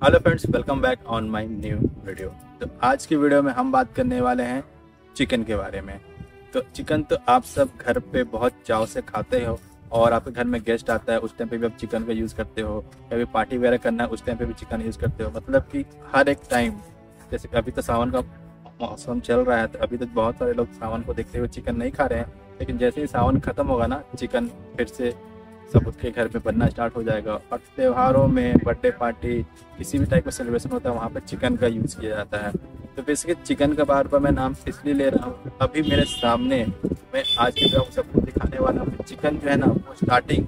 Hello friends, welcome back on my new video. तो आज की वीडियो में हम बात करने वाले हैं चिकन के बारे में। तो चिकन तो आप सब घर पे बहुत चाव से खाते हो और आपके घर में गेस्ट आता है उस टाइम पे भी आप चिकन का यूज़ करते हो। कभी पार्टी वगैरह करना है उस टाइम पे भी चिकन यूज़ करते हो। मतलब कि हर एक टाइम, जैसे अभी तो सावन का मौसम चल रहा है तो अभी तक बहुत सारे लोग सावन को देखते हुए चिकन नहीं खा रहे हैं, लेकिन जैसे ही सावन खत्म होगा ना, चिकन फिर से सब उसके घर में बनना स्टार्ट हो जाएगा। और त्योहारों में, बर्थडे पार्टी, किसी भी टाइप का सेलिब्रेशन होता है वहाँ पे चिकन का यूज़ किया जाता है। तो बेसिकली चिकन का बार बार मैं नाम इसलिए ले रहा हूँ, अभी मेरे सामने मैं आज के वीडियो सबको दिखाने वाला हूँ चिकन जो है ना वो स्टार्टिंग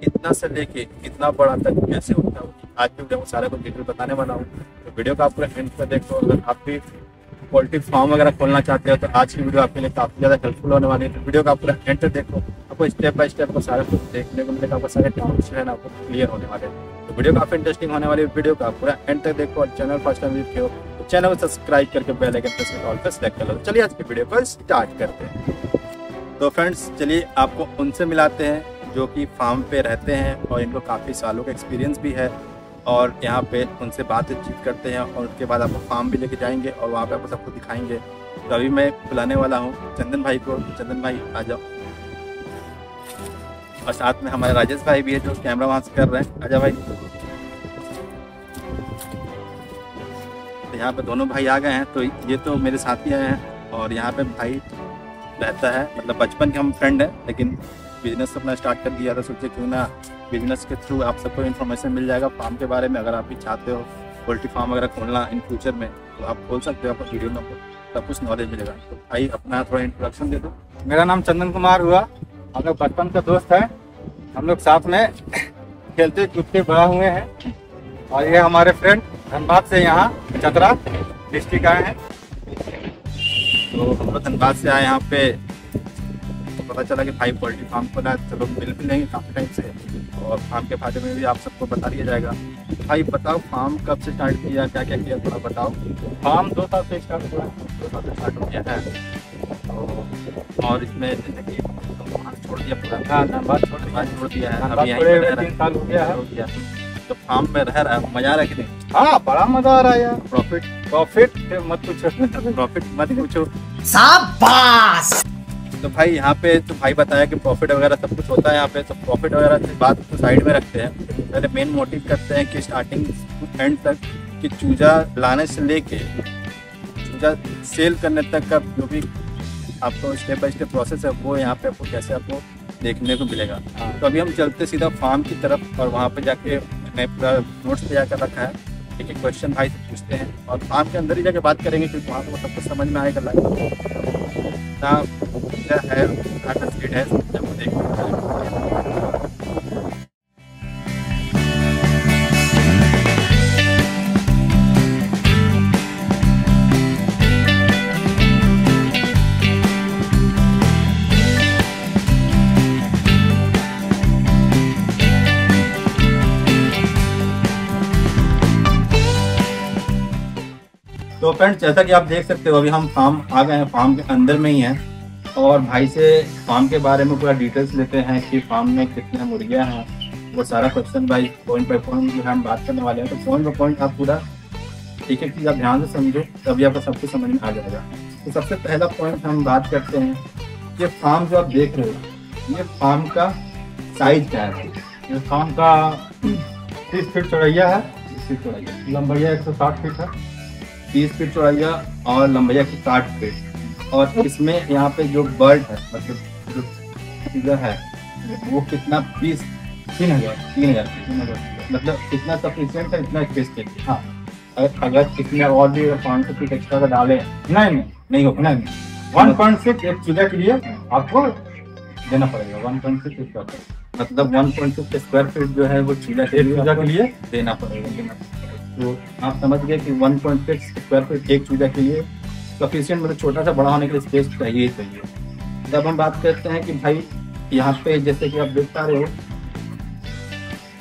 इतना से लेके इतना बड़ा तक कैसे होता है। आज की वीडियो में सारा कुछ डिटेल बताने वाला हूँ, तो वीडियो का आप पूरा एंड पर देखो। अगर आप भी पोल्ट्री फार्म वगैरह खोलना चाहते हो तो आज की वीडियो आपके लिए काफ़ी ज़्यादा हेल्पफुल होने वाली है। तो वीडियो का पूरा एंड तक देखो, आपको स्टेप बाय स्टेप को सारा कुछ देखने को मिलेगा, आपको सारे डाउट्स है ना आपको क्लियर होने वाले हैं। तो वीडियो काफ़ी इंटरेस्टिंग होने वाली है, वीडियो का पूरा एंड तक देखो। और चैनल फर्स्ट टाइम विजिट किया तो चैनल को सब्सक्राइब करके बेल आइकन प्रेस करके ऑल पे सेलेक्ट कर लो। चलिए आज की वीडियो को स्टार्ट करते हैं। तो फ्रेंड्स चलिए आपको उनसे मिलाते हैं जो कि फार्म पे रहते हैं और इनको काफ़ी सालों का एक्सपीरियंस भी है, और यहाँ पे उनसे बातचीत करते हैं और उसके बाद आपको फार्म भी लेके जाएंगे और वहाँ पे आपको सबको दिखाएंगे। तो अभी मैं बुलाने वाला हूँ चंदन भाई को। चंदन भाई आ जाओ, और साथ में हमारे राजेश भाई भी है जो कैमरा वहाँ से कर रहे हैं। आजा भाई। तो यहाँ पे दोनों भाई आ गए हैं। तो ये तो मेरे साथी आए हैं और यहाँ पे भाई रहता है, मतलब बचपन के हम फ्रेंड हैं, लेकिन बिजनेस अपना स्टार्ट कर दिया था। सोचे क्यों ना बिजनेस के थ्रू आप सबको इन्फॉर्मेशन मिल जाएगा फार्म के बारे में। अगर आप भी चाहते हो पोल्ट्री फार्म वगैरह खोलना इन फ्यूचर में तो आप खोल सकते हो, आपको वीडियो में सब कुछ नॉलेज मिलेगा। तो भाई अपना थोड़ा इंट्रोडक्शन दे दो। मेरा नाम चंदन कुमार हुआ, हम लोग बचपन का दोस्त है, हम लोग साथ में खेलते कूदते बड़ा हुए हैं। और ये हमारे फ्रेंड धनबाद से यहाँ चतरा डिस्ट्रिक्ट आए हैं। तो हम लोग धनबाद से आए यहाँ पे, तो पता चला कि भाई पोल्ट्री फार्म खोला है। चलो मिल भी लेंगे काफ़ी टाइम से, और फार्म के फायदे में भी आप सबको बता दिया जाएगा। भाई बताओ फार्म कब से स्टार्ट किया, क्या क्या किया, थोड़ा बताओ। फार्म 2 साल से स्टार्ट हुआ, 2 साल से स्टार्ट हो गया है। तो और इसमें जैसे कि छोड़ दिया पूरा, धनबाद छोड़ दिया है, धनबाद अभी यहीं पे रह रहा 3 साल हो गया है। तो फार्म में रह रहा है, मजा आ रहा है कि नहीं? हाँ, बड़ा मजा आ रहा है यार। प्रॉफिट मत पूछो। प्रॉफिट मत पूछो। शाबाश। तो भाई यहाँ पे तो भाई बताया कि प्रॉफिट वगैरह सब कुछ होता है यहाँ पे। तो प्रॉफिट वगैरह की बात तो साइड में रखते हैं, पहले मेन मोटिव करते हैं कि स्टार्टिंग एंड तक कि चूजा लाने से लेके चूजा सेल करने तक का जो भी आपको स्टेप बाय स्टेप प्रोसेस है वो यहाँ पे आपको कैसे आपको देखने को मिलेगा। तो अभी हम चलते सीधा फार्म की तरफ, और वहाँ पे जाके मैं पूरा नोट्स तैयार कर रखा है। एक एक क्वेश्चन भाई से पूछते हैं और फार्म के अंदर ही जाके बात करेंगे, क्योंकि वहाँ पर सब कुछ समझ में आएगा। क्या है, क्या का स्पीड है, जब देखो। तो फ्रेंड्स जैसा कि आप देख सकते हो अभी हम फार्म आ गए हैं, फार्म के अंदर में ही हैं, और भाई से फार्म के बारे में पूरा डिटेल्स लेते हैं कि फार्म में कितने मुर्गियां हैं। वो सारा क्वेश्चन भाई पॉइंट बाय पॉइंट जो हम बात करने वाले हैं। तो पॉइंट बाय पॉइंट आप पूरा एक एक चीज़ आप ध्यान से समझो, तभी आपको सब कुछ समझ में आ जाएगा। तो सबसे पहला पॉइंट हम बात करते हैं कि फार्म जो आप देख रहे हो, ये फार्म का साइज क्या है। ये फार्म का 30 फीट चौड़ैया है, 30 फीट चौड़ाई, लंबाइया 160 फीट है। 30 फीट चौड़ाइया और लंबाइया की 60 फीट। और इसमें यहाँ पे जो बर्ड है, मतलब जो चीज़ा है वो कितना 3,000 मतलब कितना सफिशियंट है, इतना स्पेस चाहिए। हाँ, अगर इसमें और भी 500 फीट एक्स्ट्रा का डालें नहीं होगा। 1.6 एक चूजा के लिए आपको देना पड़ेगा। 1.6 स्क्वायर फीट, मतलब 1.6 स्क्वायर फीट जो है वो चूजा एक चूजा के लिए देना पड़ेगा। तो आप समझ गए कि 1.6 स्क्वायर फीट एक चूजा के लिए सफिशियंट, मतलब छोटा सा बड़ा होने के लिए स्पेस चाहिए ही चाहिए। जब हम बात करते हैं कि भाई यहाँ पे जैसे कि आप देख पा रहे हो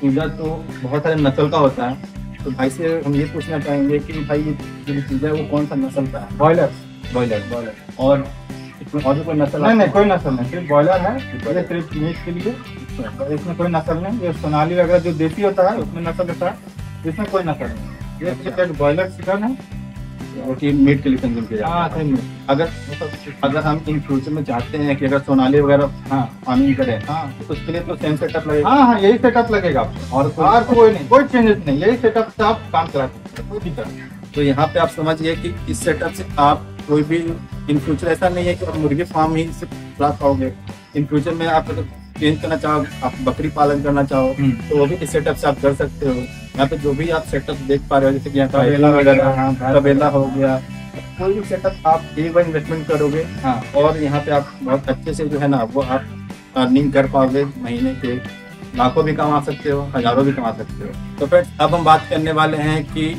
चूजा तो बहुत सारे नस्ल का होता है। तो भाई से हम ये पूछना चाहेंगे कि भाई जो चूजा है वो कौन सा नस्ल का है? बॉयलर। और इसमें और भी कोई नस्ल? नहीं, कोई नस्ल नहीं, सिर्फ बॉयलर है। ये सिर्फ मीट के लिए, इसमें कोई नस्ल नहीं। ये सोनाली वगैरह जो देसी होता है उसमें नस्ल होता है, इसमें कोई नस्ल नहीं। ये एक बॉयलर चिकन है जो कि मीट के लिए कंज्यूम किया जाता हाँ है। सही में। अगर हम इन फ्यूचर में चाहते हैं कि अगर सोनाली वगैरह हाँ फार्मिंग करें हाँ तो उसके लिए तो सेम सेटअप लगेगा। हाँ यही सेटअप लगेगा आपको और कोई नहीं, कोई चेंजेस नहीं, यही सेटअप से आप काम चला सकते हैं, कोई दिक्कत नहीं। तो यहाँ पे आप समझिए कि इस सेटअप से आप कोई भी इन फ्यूचर ऐसा नहीं है कि आप मुर्गी फार्म ही से चला पाओगे। इन फ्यूचर में आप अगर चेंज करना चाहो, आप बकरी पालन करना चाहो तो वो भी इस सेटअप से आप कर सकते हो। यहाँ पे जो भी आप सेटअप देख पा रहे हो जैसे कि यहाँ तबेला वगैरह, तबेला हो गया, कोई भी सेटअप आप एक बार इन्वेस्टमेंट करोगे हाँ और यहाँ पे आप बहुत अच्छे से जो है ना वो आप अर्निंग कर पाओगे। महीने के लाखों भी कमा सकते हो, हजारों भी कमा सकते हो। तो फ्रेंड्स अब हम बात करने वाले हैं कि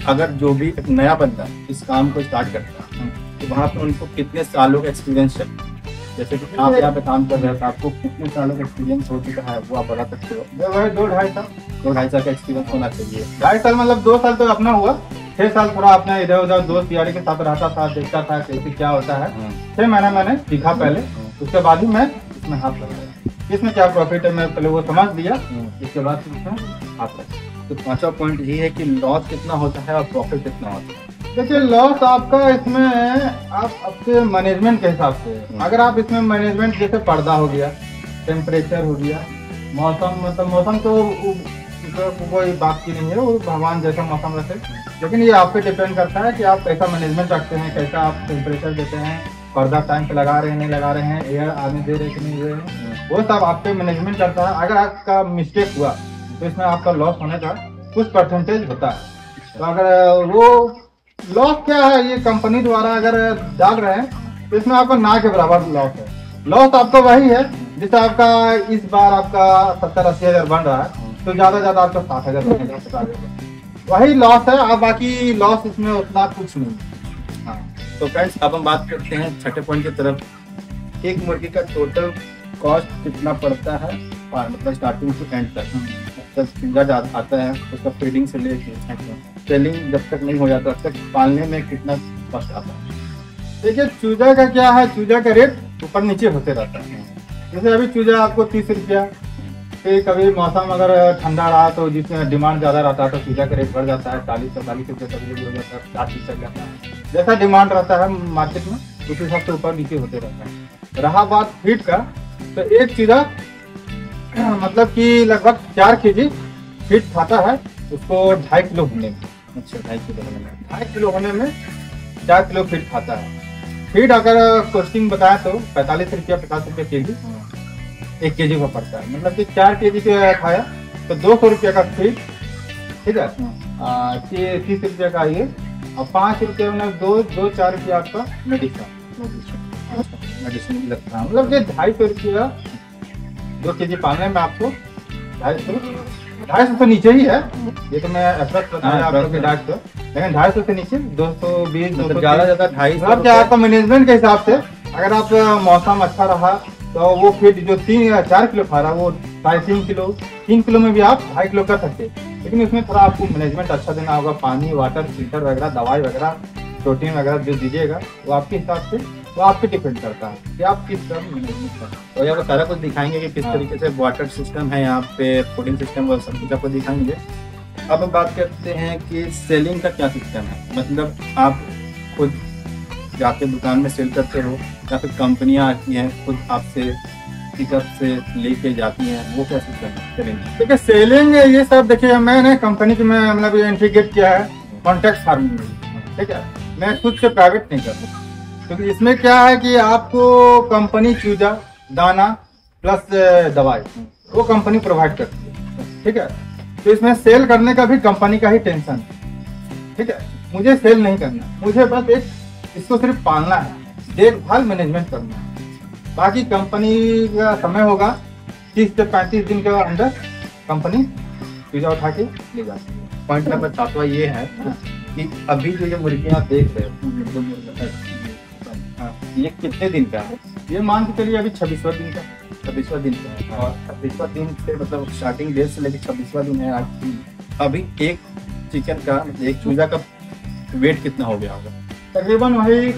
अगर जो भी एक नया बंदा इस काम को स्टार्ट करता है तो वहाँ पे उनको कितने सालों का एक्सपीरियंस चाहिए। जैसे कि आप यहाँ पे काम कर रहे हो तो आपको कितने सालों का एक्सपीरियंस हो चुका है वो आप बता सकते हो। वही 2-2.5 साल, 2-2.5 साल का एक्सपीरियंस होना चाहिए। 2.5 साल मतलब 2 साल तो अपना हुआ, 6 साल थोड़ा अपना इधर उधर दोस्त यारी के साथ रहता था, देखता था कैसे क्या होता है। 6 महीना मैंने सीखा पहले, उसके बाद ही मैं इसमें हाथ लगाया। इसमें क्या प्रॉफिट है मैं पहले वो समझ लिया, इसके बाद फिर इसमें हाथ लगाया। तो पांचवा पॉइंट ये है कि लॉस कितना होता है और प्रॉफिट कितना होता है। देखिए लॉस आपका इसमें आप आपके मैनेजमेंट के हिसाब से, अगर आप इसमें मैनेजमेंट जैसे पर्दा हो गया, टेम्परेचर हो गया, मौसम मतलब मौसम तो कोई बात की नहीं है, वो भगवान जैसा मौसम रखे, लेकिन ये आप पे डिपेंड करता है कि आप कैसा मैनेजमेंट रखते हैं, कैसा आप टेम्परेचर देते हैं, पर्दा टाइम पे लगा रहे हैं नहीं लगा रहे हैं, एयर आने दे रहे हैं कि नहीं दे रहे हैं, वो सब आप पे मैनेजमेंट करता है। अगर आपका मिस्टेक हुआ तो इसमें आपका लॉस होने का कुछ परसेंटेज होता है। तो अगर वो लॉस क्या है, ये कंपनी द्वारा अगर डाल रहे हैं तो इसमें आपका ना के बराबर लॉस है। लॉस आपका वही है जैसे आपका इस बार आपका 70-80 हज़ार बन रहा है तो ज्यादा आपका 60,000 बनेगा, वही लॉस है। अब बाकी लॉस इसमें उतना कुछ नहीं। हाँ तो फ्रेंड्स अब हम बात करते हैं छठे पॉइंट की तरफ। एक मुर्गी का टोटल कॉस्ट कितना पड़ता है मतलब स्टार्टिंग से एंड तक। जब चूजा आता है उसका फीडिंग से लेके सेलिंग जब तक नहीं हो जाता तब तक पालने में कितना कॉस्ट आता है। देखिए चूजा का क्या है, चूजा का रेट ऊपर नीचे होते रहता है। जैसे अभी चूजा आपको 30 रुपया, फिर कभी मौसम अगर ठंडा रहा तो जिसमें डिमांड ज्यादा रहता है तो चूजा का रेट बढ़ जाता है, 40-45 रुपये कभी हो जाता है, 60 चल जाता है। जैसा डिमांड रहता है मार्केट में उस हिसाब से ऊपर नीचे होते रहता है। रहा बात फीड का, तो एक चूजा मतलब कि लगभग 4 kg फीड खाता है, उसको 2.5 किलो होने में। अच्छा 2.5 किलो होने में 2.5 किलो होने में 4 किलो फीड खाता है। फीड अगर कॉस्टिंग बताए तो 45 रुपया 50 रुपये केजी 1 kg का पड़ता है। मतलब कि 4 kg के खाया तो 200 रुपये का फीड, ठीक है, 30 रुपये का ये, और 5 रुपये में 2-4 रुपया आपका मेडिसिन भी लगता है। मतलब कि 250 रुपया 2 kg पालने में आपको 250 से नीचे ही है। ये तो मैं अप्रोक्स बताया आप लोग के 250, लेकिन 250 से नीचे 220 मतलब ज्यादा 250 मतलब क्या आपका मैनेजमेंट के हिसाब से। अगर आप मौसम अच्छा रहा तो वो फीड जो 3-4 किलो खा रहा वो 2.5-3 किलो, 3 किलो में भी आप 2.5 किलो कर सकते हैं। लेकिन इसमें थोड़ा आपको मैनेजमेंट अच्छा देना होगा, पानी वाटर फिल्टर वगैरह दवाई वगैरह प्रोटीन वगैरह जो दीजिएगा वो आपके हिसाब से, वो आप पे डिपेंड करता है कि आप किस तरह मैनेजमेंट करते हैं। और यहाँ पर सारा कुछ दिखाएंगे कि किस तरीके से वाटर सिस्टम है यहाँ पे, फूडिंग सिस्टम वो सब कुछ आपको दिखाएंगे। अब हम बात करते हैं कि सेलिंग का क्या सिस्टम है। मतलब आप खुद जाके दुकान में सेल करते हो या फिर कंपनियां आती हैं खुद आपसे पिकअप से लेके जाती हैं, वो क्या सिस्टम है सेलिंग? देखिए सेलिंग ये सब देखिए मैंने कंपनी की में मतलब इंटीग्रेट किया है कॉन्ट्रैक्ट फार्मिंग में, ठीक है, मैं खुद से प्राइवेट नहीं करता। क्योंकि इसमें क्या है कि आपको कंपनी चूजा दाना प्लस दवाई वो कंपनी प्रोवाइड करती है, ठीक है। तो इसमें सेल करने का भी कंपनी का ही टेंशन है, ठीक है। मुझे सेल नहीं करना, मुझे बस एक इसको सिर्फ पालना है, देखभाल मैनेजमेंट करना है। बाकी कंपनी का समय होगा 30 से 35 दिन के अंदर कंपनी चूजा उठा के ले जाती है। पॉइंट नंबर 7वां ये है कि अभी जो ये मुर्गियां आप देख रहे हो ये कितने दिन का है? ये मान के चलिए अभी 26वां दिन का, 26वां दिन का है और 26वां दिन से मतलब स्टार्टिंग डेट से लेकर 26वां दिन है आज। अभी एक चिकन का एक चूजा का वेट कितना हो गया होगा? तकरीबन वही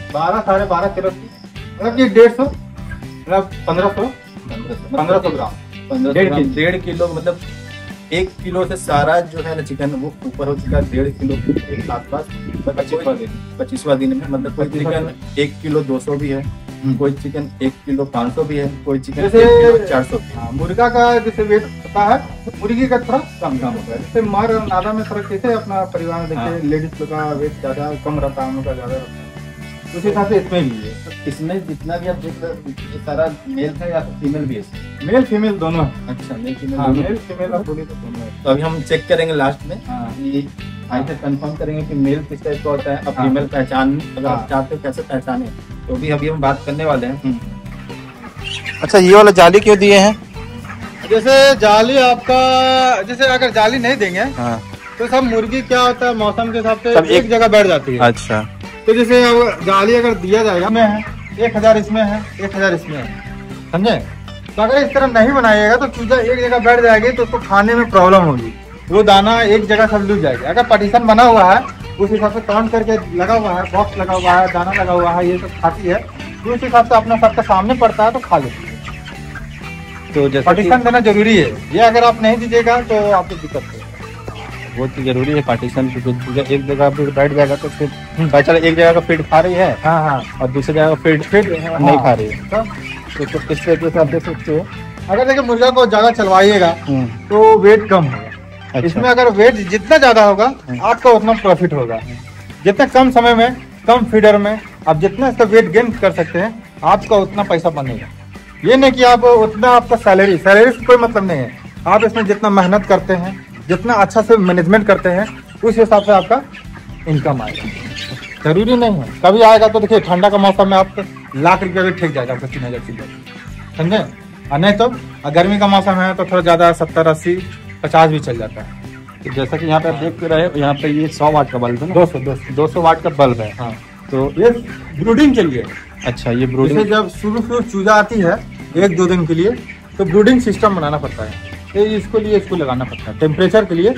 12-12.5 किलो, मतलब कि 150 मतलब 1500 ग्राम, 1.5 किलो मतलब 1 किलो से सारा जो है ना चिकन वो ऊपर हो चुका है 1.5 किलो के आसपास। 25वां दिन में मतलब कोई चिकन 1 किलो 200 भी है, कोई चिकन 1 किलो 500 भी है, कोई चिकन 1 किलो 400 भी है। मुर्गा का जैसे वेट होता है तो मुर्गी का थोड़ा कम होता है। जैसे मर और नादा में फर्क कैसे अपना परिवार में देखिए, लेडीज लोग का वेट ज्यादा कम रहता है, हम लोग का ज्यादा रहता है, उस हिसाब से इसमें भी है। इसमें जितना भी आप देख रहे हो ये सारा मेल है या फीमेल भी है? मेल फीमेल दोनों है। अच्छा, मेल फीमेल हाँ, दोनों। मेल फीमेल आप बोले तो दोनों है। तो अभी हम चेक करेंगे लास्ट में, हाँ। ये आगे कंफर्म करेंगे कि मेल किस टाइप का होता है। अब फीमेल पहचान अगर आप चाहते हो कैसे पहचाने तो भी अभी हम बात करने वाले हैं। अच्छा, ये वाला जाली क्यों दिए हैं? जैसे जाली आपका, जैसे अगर जाली नहीं देंगे हाँ। तो सब मुर्गी क्या होता है मौसम के हिसाब से सब एक जगह बैठ जाती है। अच्छा, तो जैसे जाली अगर दिया जाएगा में है 1000 इसमें है 1000 इसमें है, समझे? तो अगर इस तरह नहीं बनाइएगा तो चूजा एक जगह बैठ जाएगी तो उसको खाने में प्रॉब्लम होगी, वो दाना एक जगह सब लूट जाएगा। अगर पार्टीशन बना हुआ है उस हिसाब से काउंट करके लगा हुआ है, बॉक्स लगा हुआ है, दाना लगा हुआ है, ये सब खाती है तो उस हिसाब से अपना सबका सामने पड़ता है तो खा लेती है। तो जैसे पार्टीशन देना जरूरी है, ये अगर आप नहीं दीजिएगा तो आपको दिक्कत है। वो तो जरूरी है पार्टीशन, क्योंकि एक जगह फिर बैठ जाएगा तो फिर पता चला एक जगह का फीड खा रही है हाँ हाँ, और दूसरी जगह का फीड नहीं खा रही है। तो तो किस तरीके से आप देख सकते हो। अगर देखिए मुर्गा को ज्यादा चलवाइएगा तो वेट कम होगा। अच्छा। इसमें अगर वेट जितना ज्यादा होगा आपका उतना प्रॉफिट होगा। जितना कम समय में कम फीडर में आप जितना इसका वेट गेन कर सकते हैं आपका उतना पैसा बनेगा। ये नहीं कि आप उतना आपका सैलरी से कोई मतलब नहीं है। आप इसमें जितना मेहनत करते हैं, जितना अच्छा से मैनेजमेंट करते हैं, उस हिसाब से आपका इनकम आएगा। जरूरी नहीं है कभी आएगा तो देखिए ठंडा का मौसम में आप लाख रुपया भी ठेक जाएगा आपका 3000 समझे, और नहीं तो गर्मी का मौसम है तो थोड़ा ज्यादा 70, 80, 50 भी चल जाता है। तो जैसा कि यहाँ पे आप देख रहे हो, यहाँ पे ये 100 वाट का बल्ब है ना, 200 वाट का बल्ब है। हाँ, तो ये ब्रूडिंग के लिए। अच्छा, ये ब्रूडिंग जैसे जब शुरू चूजा आती है 1-2 दिन के लिए तो ब्रूडिंग सिस्टम बनाना पड़ता है। तो इसको लिए इसको लगाना पड़ता है टेम्परेचर के लिए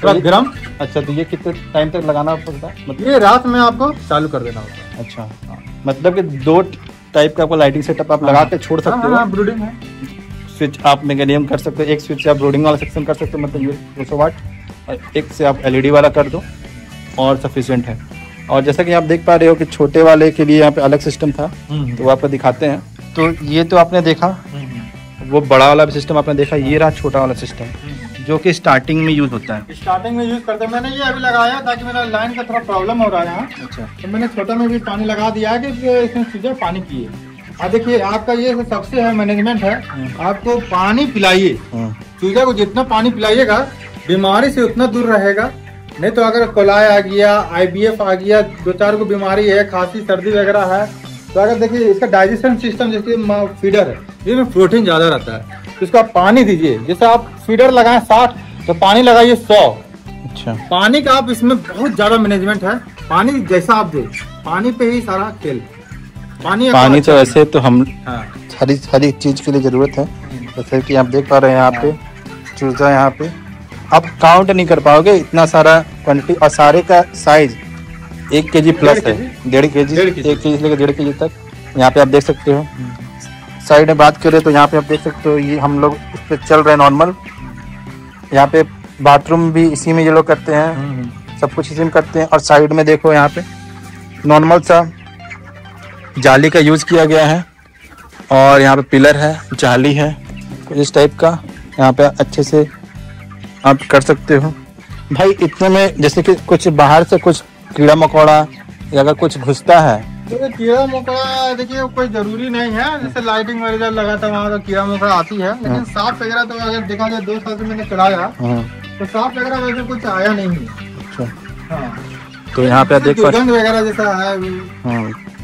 थोड़ा गर्म। अच्छा, तो ये कितने टाइम तक लगाना पड़ता है? मतलब ये रात में आपको चालू कर देना होता है। अच्छा, मतलब कि 2 टाइप का आपको लाइटिंग सेटअप आप लगा के छोड़ सकते हो। ब्रूडिंग है, स्विच आप मैकेनिज्म कर सकते हो। एक स्विच से आप ब्रूडिंग वाला सेक्शन कर सकते हो, मतलब ये 200 वाट, और एक से आप एलईडी वाला कर दो और सफिशिएंट है। और जैसा कि आप देख पा रहे हो कि छोटे वाले के लिए यहाँ पे अलग सिस्टम था, तो वो आपको दिखाते हैं। तो ये तो आपने देखा, वो बड़ा वाला भी सिस्टम आपने देखा, ये रहा छोटा वाला सिस्टम जो कि स्टार्टिंग में यूज होता है। स्टार्टिंग में यूज करते हैं। मैंने ये अभी लगाया ताकि मेरा लाइन का थोड़ा प्रॉब्लम हो रहा है यहाँ। अच्छा, तो मैंने छोटा में भी पानी लगा दिया है कि इसमें चूजा पानी पिए। और देखिए आपका ये सबसे है मैनेजमेंट है, आपको पानी पिलाइए। चूजा को जितना पानी पिलाइएगा बीमारी से उतना दूर रहेगा। नहीं तो अगर कोलाई आ गया, IBF आ गया, 2-4 को बीमारी है, खांसी सर्दी वगैरह है, तो अगर देखिए इसका डाइजेशन सिस्टम जैसे फीडर है इसमें प्रोटीन ज्यादा रहता है, तो इसको आप पानी दीजिए। जैसे आप फीडर लगाएं 60 तो पानी लगाइए 100। अच्छा, पानी का आप इसमें बहुत ज्यादा मैनेजमेंट है। पानी जैसा आप दे, पानी पे ही सारा खेल। पानी तो ऐसे तो हम हाँ, हर चीज के लिए जरूरत है। जैसे कि आप देख पा रहे हैं यहाँ पे चूजा, यहाँ पे आप काउंट नहीं कर पाओगे इतना सारा क्वांटिटी, और सारे का साइज 1 kg प्लस है, 1.5 kg, 1 kg से लेकर 1.5 kg तक। यहाँ पे आप देख सकते हो। साइड में बात करें तो यहाँ पे आप देख सकते हो, ये हम लोग इस पे चल रहे हैं नॉर्मल। यहाँ पे बाथरूम भी इसी में ये लोग करते हैं, सब कुछ इसी में करते हैं। और साइड में देखो यहाँ पे नॉर्मल सा जाली का यूज किया गया है, और यहाँ पे पिलर है, जाली है, कुछ इस टाइप का यहाँ पे अच्छे से आप कर सकते हो। भाई इतने में जैसे कि कुछ बाहर से कुछ कीड़ा मकोड़ा या अगर कुछ घुसता है तो कीड़ा मकोड़ा देखिए कोई जरूरी नहीं है। जैसे लाइटिंग वगैरह लगा था वहाँ तो कीड़ा मकोड़ा आती है, लेकिन सांप वगैरह तो अगर देखा जाए 2 साल से मैंने चलाया तो सांप वगैरह वैसे कुछ आया नहीं है। अच्छा, हाँ, तो यहाँ पे देख पा दुर्गंध वगैरह जैसा है,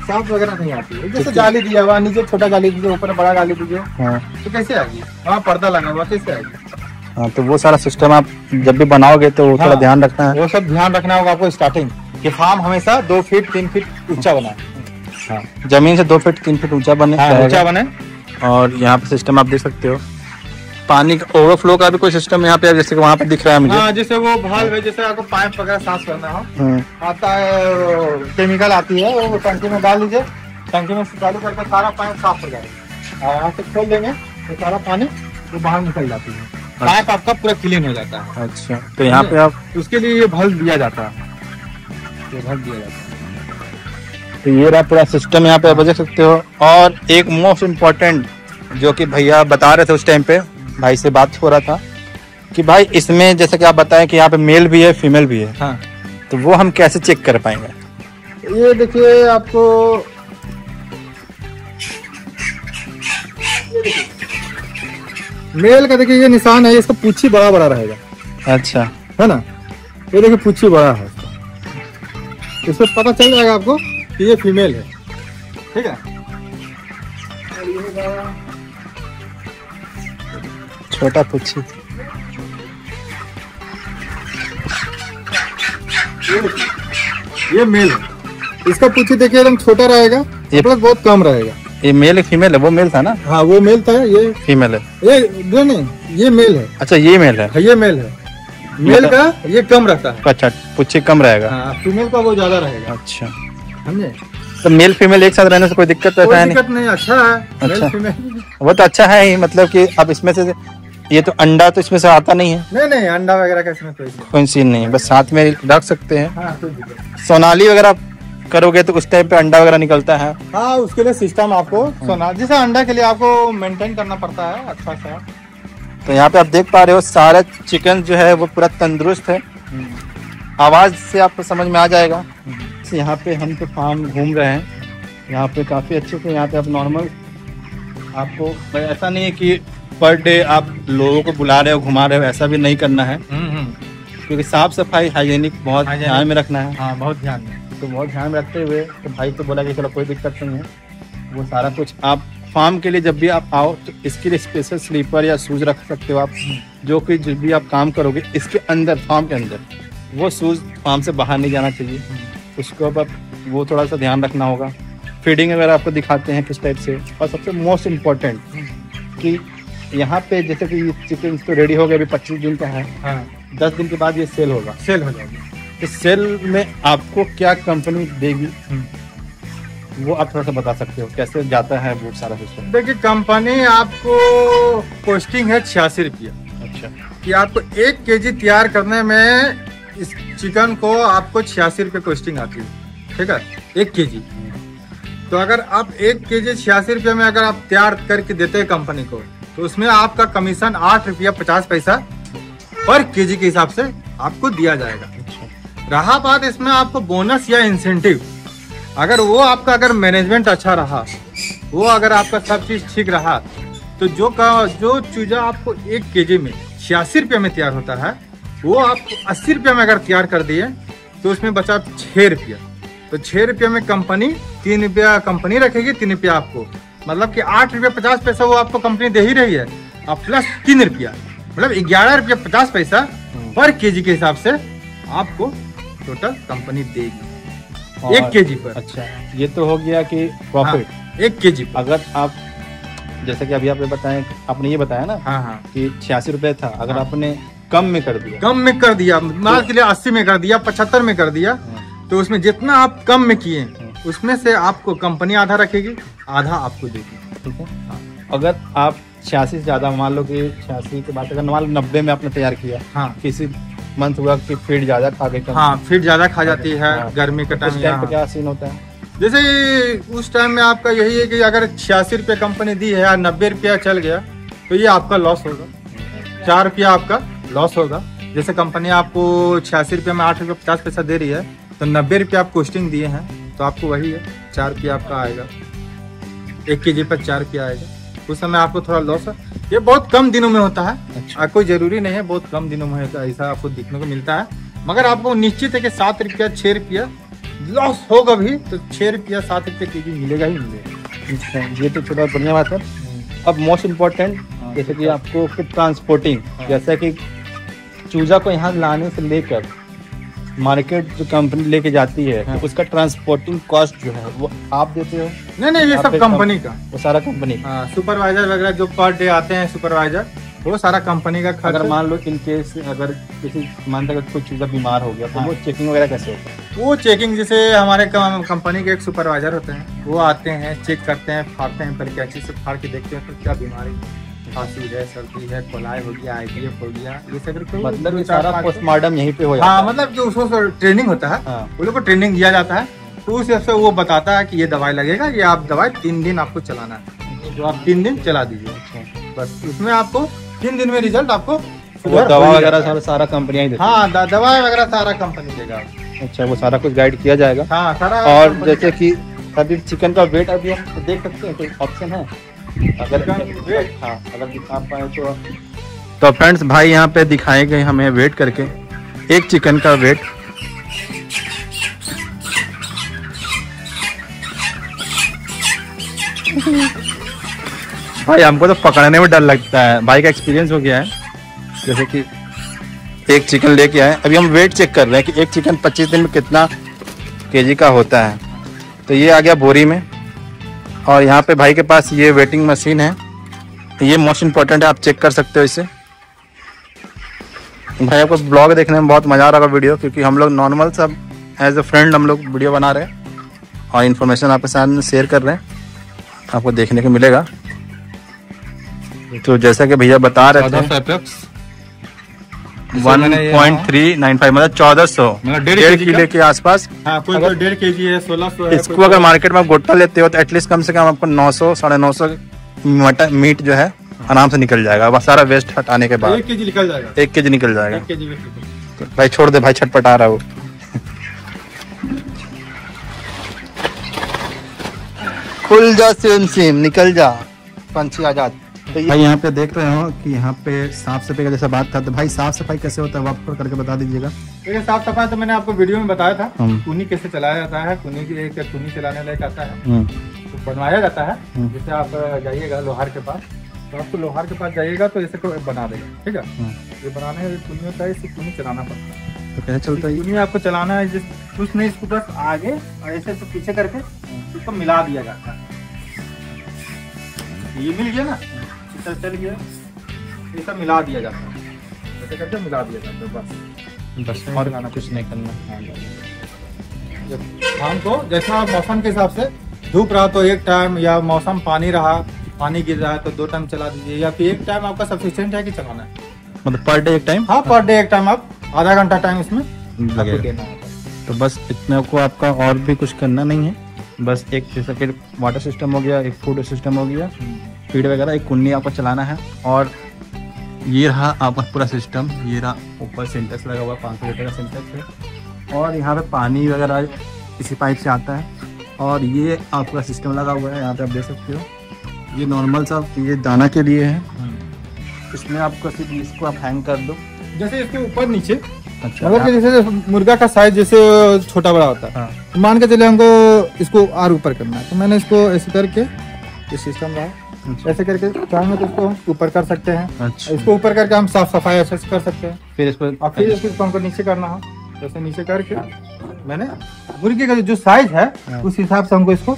सांप वगैरह नहीं आती है। जैसे जाली दिया हुआ, नीचे छोटा जाली दीजिए, ऊपर बड़ा जाली दीजिए, तो कैसे आएगी? वहाँ पर्दा लगा हुआ कैसे आएगी? हाँ, तो वो सारा सिस्टम आप जब भी बनाओगे तो वो थोड़ा ध्यान रखना है। वो सब ध्यान रखना होगा आपको स्टार्टिंग कि फार्म हमेशा 2 फीट 3 फीट ऊंचा बना। हाँ, जमीन से 2 फीट 3 फीट ऊंचा बने, ऊंचा बने। और यहाँ पे सिस्टम आप देख सकते हो, पानी का ओवरफ्लो का भी कोई सिस्टम यहाँ पे जैसे वहाँ पे दिख रहा है मुझे। हाँ, जैसे वो भाल है, जैसे आपको पाइप वगैरह साफ करना हो आता है, केमिकल आती है, वो टंकी में डाल दीजिए, टंकी में चालू करके सारा पाइप साफ हो जाएगा। और यहाँ से खोल देंगे तो सारा पानी वो बाहर निकल जाती है। पाइप आपका पूरा क्लीन हो जाता है। अच्छा, तो यहाँ पे आप उसके लिए ये बल्ब दिया जाता है, ये बल्ब दिया जाता है। तो ये रहा पूरा सिस्टम, यहाँ पे आप देख सकते हो। और एक मोस्ट इम्पोर्टेंट जो कि भैया बता रहे थे उस टाइम पे, भाई से बात हो रहा था कि भाई इसमें जैसे कि आप बताएं कि यहाँ पे मेल भी है फीमेल भी है, हाँ, तो वो हम कैसे चेक कर पाएंगे? ये देखिए आपको मेल का देखिए ये निशान है, इसका पूछी बड़ा बड़ा रहेगा, अच्छा, है ना। ये देखिए पूछी बड़ा है इसका, इससे पता चल जाएगा आपको कि ये फीमेल है, ठीक है। छोटा पूछी, ये मेल है, इसका पूछी देखिए एकदम छोटा रहेगा, ये प्लस बहुत कम रहेगा। ये मेल फीमेल है? वो मेल था ना? हाँ वो मेल था, ये फीमेल है। ये नहीं, ये मेल है। अच्छा, ये मेल है। हाँ, ये मेल है। मेल का ये कम रहता है। अच्छा, पूछी कम रहेगा। हाँ, फीमेल का वो ज्यादा रहेगा। अच्छा, समझे? तो मेल फीमेल एक साथ रहने से कोई दिक्कत तो कोई है दिक्कत नहीं, अच्छा है। अच्छा। मेल फीमेल वो तो अच्छा है ही, मतलब कि अब इसमें से ये तो अंडा तो इसमें से आता नहीं है, नहीं नहीं, अंडा वगैरह का इसमें कोई सीन नहीं है, बस साथ में रख सकते हैं। हाँ, कोई दिक्कत नहीं। सोनाली वगैरह करोगे तो उस टाइप पे अंडा वगैरह निकलता है। हाँ, उसके लिए सिस्टम आपको सोना जैसे अंडा के लिए आपको मेंटेन करना पड़ता है अच्छा सा। तो यहाँ पे आप देख पा रहे हो सारा चिकन जो है वो पूरा तंदुरुस्त है। आवाज से आपको समझ में आ जाएगा। यहाँ पे हम तो फार्म घूम रहे हैं, यहाँ पे काफी अच्छे से, यहाँ पे आप नॉर्मल आपको ऐसा नहीं है कि पर डे आप लोगों को बुला रहे हो घुमा रहे हो, ऐसा भी नहीं करना है, क्योंकि साफ सफाई हाइजेनिक बहुत ध्यान में रखना है। हाँ, बहुत ध्यान में। तो बहुत ध्यान में रखते हुए तो भाई तो बोला कि चलो कोई दिक्कत नहीं है, वो सारा कुछ आप फार्म के लिए जब भी आप आओ तो इसके लिए स्पेशल स्लीपर या शूज रख सकते हो आप, जो कि जब भी आप काम करोगे इसके अंदर फार्म के अंदर, वो शूज फार्म से बाहर नहीं जाना चाहिए, उसको अब वो थोड़ा सा ध्यान रखना होगा। फीडिंग वगैरह आपको दिखाते हैं किस टाइप से। और सबसे मोस्ट इम्पोर्टेंट कि यहाँ पे जैसे कि चिकन तो रेडी हो गया, अभी 25 दिन का है, हाँ, 10 दिन के बाद ये सेल होगा, सेल हो जाएगी। तो सेल में आपको क्या कंपनी देगी वो आप थोड़ा सा बता सकते हो, कैसे जाता है वो सारा सिस्टम? देखिए कंपनी आपको कॉस्टिंग है 86 रुपया। अच्छा, कि आपको 1 केजी तैयार करने में इस चिकन को आपको 86 रुपये कॉस्टिंग आती है, ठीक है, 1 केजी। तो अगर आप 1 केजी 86 रुपये में अगर आप तैयार करके देते हैं कंपनी को, तो उसमें आपका कमीशन 8 रुपया 50 पैसा पर केजी के हिसाब से आपको दिया जाएगा। रहा बात इसमें आपको बोनस या इंसेंटिव, अगर वो आपका अगर मैनेजमेंट अच्छा रहा, वो अगर आपका सब चीज ठीक रहा, तो जो चूजा आपको 1 केजी में 86 रुपये में तैयार होता है, वो आपको 80 रुपये में अगर तैयार कर दिए तो उसमें बचा 6 रुपया। तो 6 रुपये में कंपनी 3 रुपया कंपनी रखेगी, 3 रुपया आपको, मतलब कि 8 रुपया 50 पैसा वो आपको कंपनी दे ही रही है, और प्लस 3 रुपया, मतलब 11 रुपया 50 पैसा पर केजी के हिसाब से आपको टोटल कंपनी देगी 1 केजी पर। अच्छा, ये तो हो गया कि प्रॉफिट। हाँ, 1 केजी पर। अगर आप जैसे कि अभी आपने बताया, आपने ये बताया ना, हाँ हाँ, कि 86 रुपए था, अगर हाँ, आपने कम में कर दिया, कम में कर दिया, मान के लिए 80 में कर दिया, 75 में कर दिया, तो उसमें जितना आप कम में किए उसमें से आपको कंपनी आधा रखेगी, आधा आपको देगी, ठीक है। अगर आप 86 से ज्यादा, मान लो कि 86 के बाद अगर मान लो 90 में आपने तैयार किया, हाँ, किसी मंथ हुआ कि फीड ज्यादा खा गई, हाँ, फीड ज्यादा खा जाती है, हाँ, गर्मी का उस टाइम पे टाइम। क्या सीन होता है? जैसे उस टाइम में आपका यही है कि अगर 86 रुपये कंपनी दी है और 90 रुपया चल गया, तो ये आपका लॉस होगा, 4 रुपया आपका लॉस होगा। जैसे कंपनी आपको 86 रुपये में 8 रुपया 50 पैसा दे रही है, तो 90 रुपया आप कॉस्टिंग दिए हैं, तो आपको वही है 4 रुपया आपका आएगा, 1 केजी पर 4 रुपया आएगा। उस समय आपको थोड़ा लॉस है। ये बहुत कम दिनों में होता है। अच्छा। कोई जरूरी नहीं है, बहुत कम दिनों में होता है, ऐसा आपको देखने को मिलता है। मगर आपको निश्चित है कि 7 रुपया 6 रुपया लॉस होगा भी, तो 6 रुपया 7 रुपये केजी मिलेगा ही मिलेगा। ये तो थोड़ा बढ़िया बात है। अब मोस्ट इम्पोर्टेंट, जैसे कि आपको ट्रांसपोर्टिंग, जैसे कि चूजा को यहाँ लाने से लेकर मार्केट जो कंपनी लेके जाती है, तो उसका ट्रांसपोर्टिंग कॉस्ट जो है वो आप देते हो? नहीं, ये सब कंपनी का, वो सारा कंपनी। हाँ, सुपरवाइजर वगैरह जो पर डे आते हैं सुपरवाइजर, वो सारा कंपनी का खर्च। अगर मान लो इन केस अगर किसी मानता अगर कोई चूजा बीमार हो गया, तो हाँ, वो चेकिंग वगैरह कैसे होता है? वो चेकिंग जैसे हमारे कंपनी के एक सुपरवाइजर होते हैं, वो आते हैं, चेक करते हैं, फाड़ते हैं, पर क्या चीज से फाड़ के देखते हैं तो क्या बीमारी, खांसी है, सर्दी है, कोलाई हो गया, IVF हो गया, ये सब मतलब ये सारा पोस्टमार्टम यहीं पे हो जाता हाँ, है। मतलब जो उसको ट्रेनिंग होता है, हाँ। वो लोग को ट्रेनिंग दिया जाता है, तो उस हिसाब से वो बताता है कि ये दवाई लगेगा, ये आप दवाई 3 दिन आपको चलाना है, तो आप 3 दिन चला दीजिए। बस उसमें आपको 3 दिन में रिजल्ट आपको वो दवा वगैरह सारा कंपनियां ही देती हाँ, दवाई वगैरह सारा कंपनी देगा। है। अच्छा, वो सारा कुछ गाइड किया जाएगा। हाँ, सारा और company जैसे देगा। कि अभी चिकन का वेट अभी हम देख सकते हैं, कोई ऑप्शन है अगर वेट? हाँ, अगर दिखा पाए तो फ्रेंड्स भाई यहाँ पे दिखाए गए हमें वेट करके एक चिकन का वेट। भाई हमको तो पकड़ने में डर लगता है, भाई का एक्सपीरियंस हो गया है। जैसे कि एक चिकन लेके आए, अभी हम वेट चेक कर रहे हैं कि एक चिकन 25 दिन में कितना केजी का होता है। तो ये आ गया बोरी में, और यहाँ पे भाई के पास ये वेटिंग मशीन है, ये मोस्ट इम्पोर्टेंट है, आप चेक कर सकते हो इसे। भाई आपको ब्लॉग देखने में बहुत मज़ा आ रहा होगा वीडियो, क्योंकि हम लोग नॉर्मल सब एज अ फ्रेंड हम लोग वीडियो बना रहे हैं और इन्फॉर्मेशन आपके साथ शेयर कर रहे हैं, आपको देखने को मिलेगा। तो जैसा कि भैया बता रहे थे 1.395 मतलब 1400 मतलब 1.5 किलो के आसपास। हाँ, कोई 1.5 kg है, 1600 है। इसको अगर मार्केट में आप गोटा लेते हो तो एटलीस्ट कम से कम आपको 900 950 मटन मीट जो है आराम से निकल जाएगा, बस सारा वेस्ट हटाने के बाद 1 kg निकल जाएगा। 1 केजी निकल जाएगा। 1 kg वेट निकल। तो भाई छोड़ दे, भाई छटपटा रहा है वो। खुल जा सिम सिम, निकल जा पंछी आजाद। तो भाई यहाँ पे देख रहे हो कि यहाँ पे साफ सफाई का जैसा बात था, तो भाई साफ सफाई कैसे होता है वापस करके बता दीजिएगा। देखिए, साफ सफाई तो मैंने आपको वीडियो में बताया था, हम्म। कूनी कैसे चलाया जाता है। कूनी की एक कूनी चलाने लायक आता है, हम्म, तो बनवाया जाता है। जैसे आप जाइएगा लोहार के पास, तो आपको लोहार के पास जाइएगा तो इसे कोई बना देगा, ठीक है। ये बनाने में कूनी होता है, इसे कूनी चलाना पड़ता है। तो कैसे चलता है ये? कूनी आपको चलाना है, कुछ नहीं, इसको बस आगे और ऐसे तो पीछे करके इसको मिला दिया जाता है। ये मिल गया ना, चल गया, ये सब मिला दिया जाता है, ऐसे करके मिला दिया जाता है, बस और कुछ नहीं करना। शाम को जैसा मौसम के हिसाब से धूप रहा तो एक टाइम, या मौसम पानी रहा, पानी गिर रहा है तो 2 टाइम चला दीजिए, या फिर एक टाइम आपका सफिशिएंट है कि चलाना है। मतलब पर डे एक टाइम? हाँ, पर डे एक टाइम, आप आधा घंटा टाइम इसमें आपको लगेगा। देना होता है। तो बस इतने को आपका और भी कुछ करना नहीं है, बस एक जैसे फिर वाटर सिस्टम हो गया, एक फूड सिस्टम हो गया, फीड वगैरह, एक कुन्नी आपको चलाना है। और ये रहा आपका पूरा सिस्टम, ये रहा ऊपर सिंटेक्स लगा हुआ 500 लीटर का सिंटेक्स है, और यहाँ पे पानी वगैरह इसी पाइप से आता है। और ये आपका सिस्टम लगा हुआ है, यहाँ पे आप देख सकते हो, ये नॉर्मल सा ये दाना के लिए है। इसमें आपको सिर्फ इसको आप हैंग कर दो, जैसे इसके ऊपर नीचे, अच्छा मतलब कि जैसे मुर्गा का साइज जैसे छोटा बड़ा होता है, हाँ। तो मान के चले हमको इसको और ऊपर करना है, तो मैंने इसको ऐसे करके ये सिस्टम रहा, ऐसे करके चाहेंगे तो इसको ऊपर कर सकते हैं। अच्छा, इसको ऊपर करके हम साफ सफाई अच्छे से कर सकते हैं। फिर इसको और फिर इसको हमको नीचे करना हो, जैसे नीचे करके मैंने मुर्गी का जो साइज है उस हिसाब से हमको इसको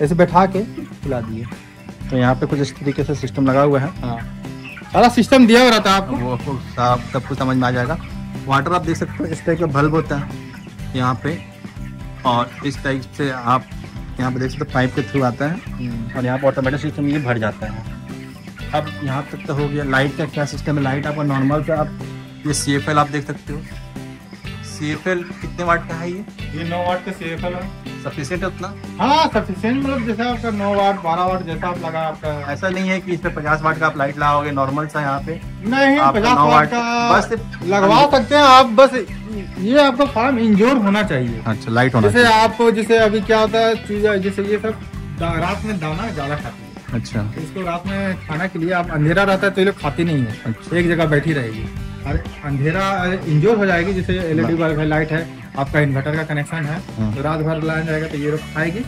ऐसे बैठा के खिला दिए। तो यहाँ पे कुछ इस तरीके से सिस्टम लगा हुआ है। हाँ, सारा सिस्टम दिया हुआ रहता है आपको। वो आपको साफ सब कुछ समझ में आ जाएगा। वाटर आप देख सकते हो, इस टाइप का बल्ब होता है यहाँ पे, और इस टाइप से आप यहाँ पे देख सकते हो पाइप के थ्रू आता है, और यहाँ पे ऑटोमेटिक सिस्टम ये भर जाता है। अब यहाँ तक तो हो गया। लाइट का क्या सिस्टम है? लाइट आपका नॉर्मल से आप ये CFL आप देख सकते हो। CFL कितने वाट का है ये 9 वाट का CFL है। सफिशिएंट है उतना? हाँ, सफिशिएंट, मतलब जैसा आपका 9 वाट 12 वाट जैसा आप लगा आपका। ऐसा नहीं है कि इसमें 50 वाट का आप लाइट लगाओगे नॉर्मल सा यहाँ पे। नहीं, आप 50 9 वाट का बस लगवा सकते हैं आप, बस ये आपका फार्म इंजोर होना चाहिए। अच्छा, लाइट होना जैसे चाहिए। आप, जैसे अभी क्या होता है चूजा, जैसे ये सब रात में दाना ज्यादा खाती है, अच्छा, तो इसको रात में खाना के लिए आप, अंधेरा रहता है तो ये लोग खाती नहीं है, अच्छा। एक जगह बैठी रहेगी, और अंधेरा इंजोर हो जाएगी। जैसे LED बल्ब है, लाइट है, आपका इन्वर्टर का कनेक्शन है, तो रात भर लाइन रहेगा तो ये लोग खाएगी।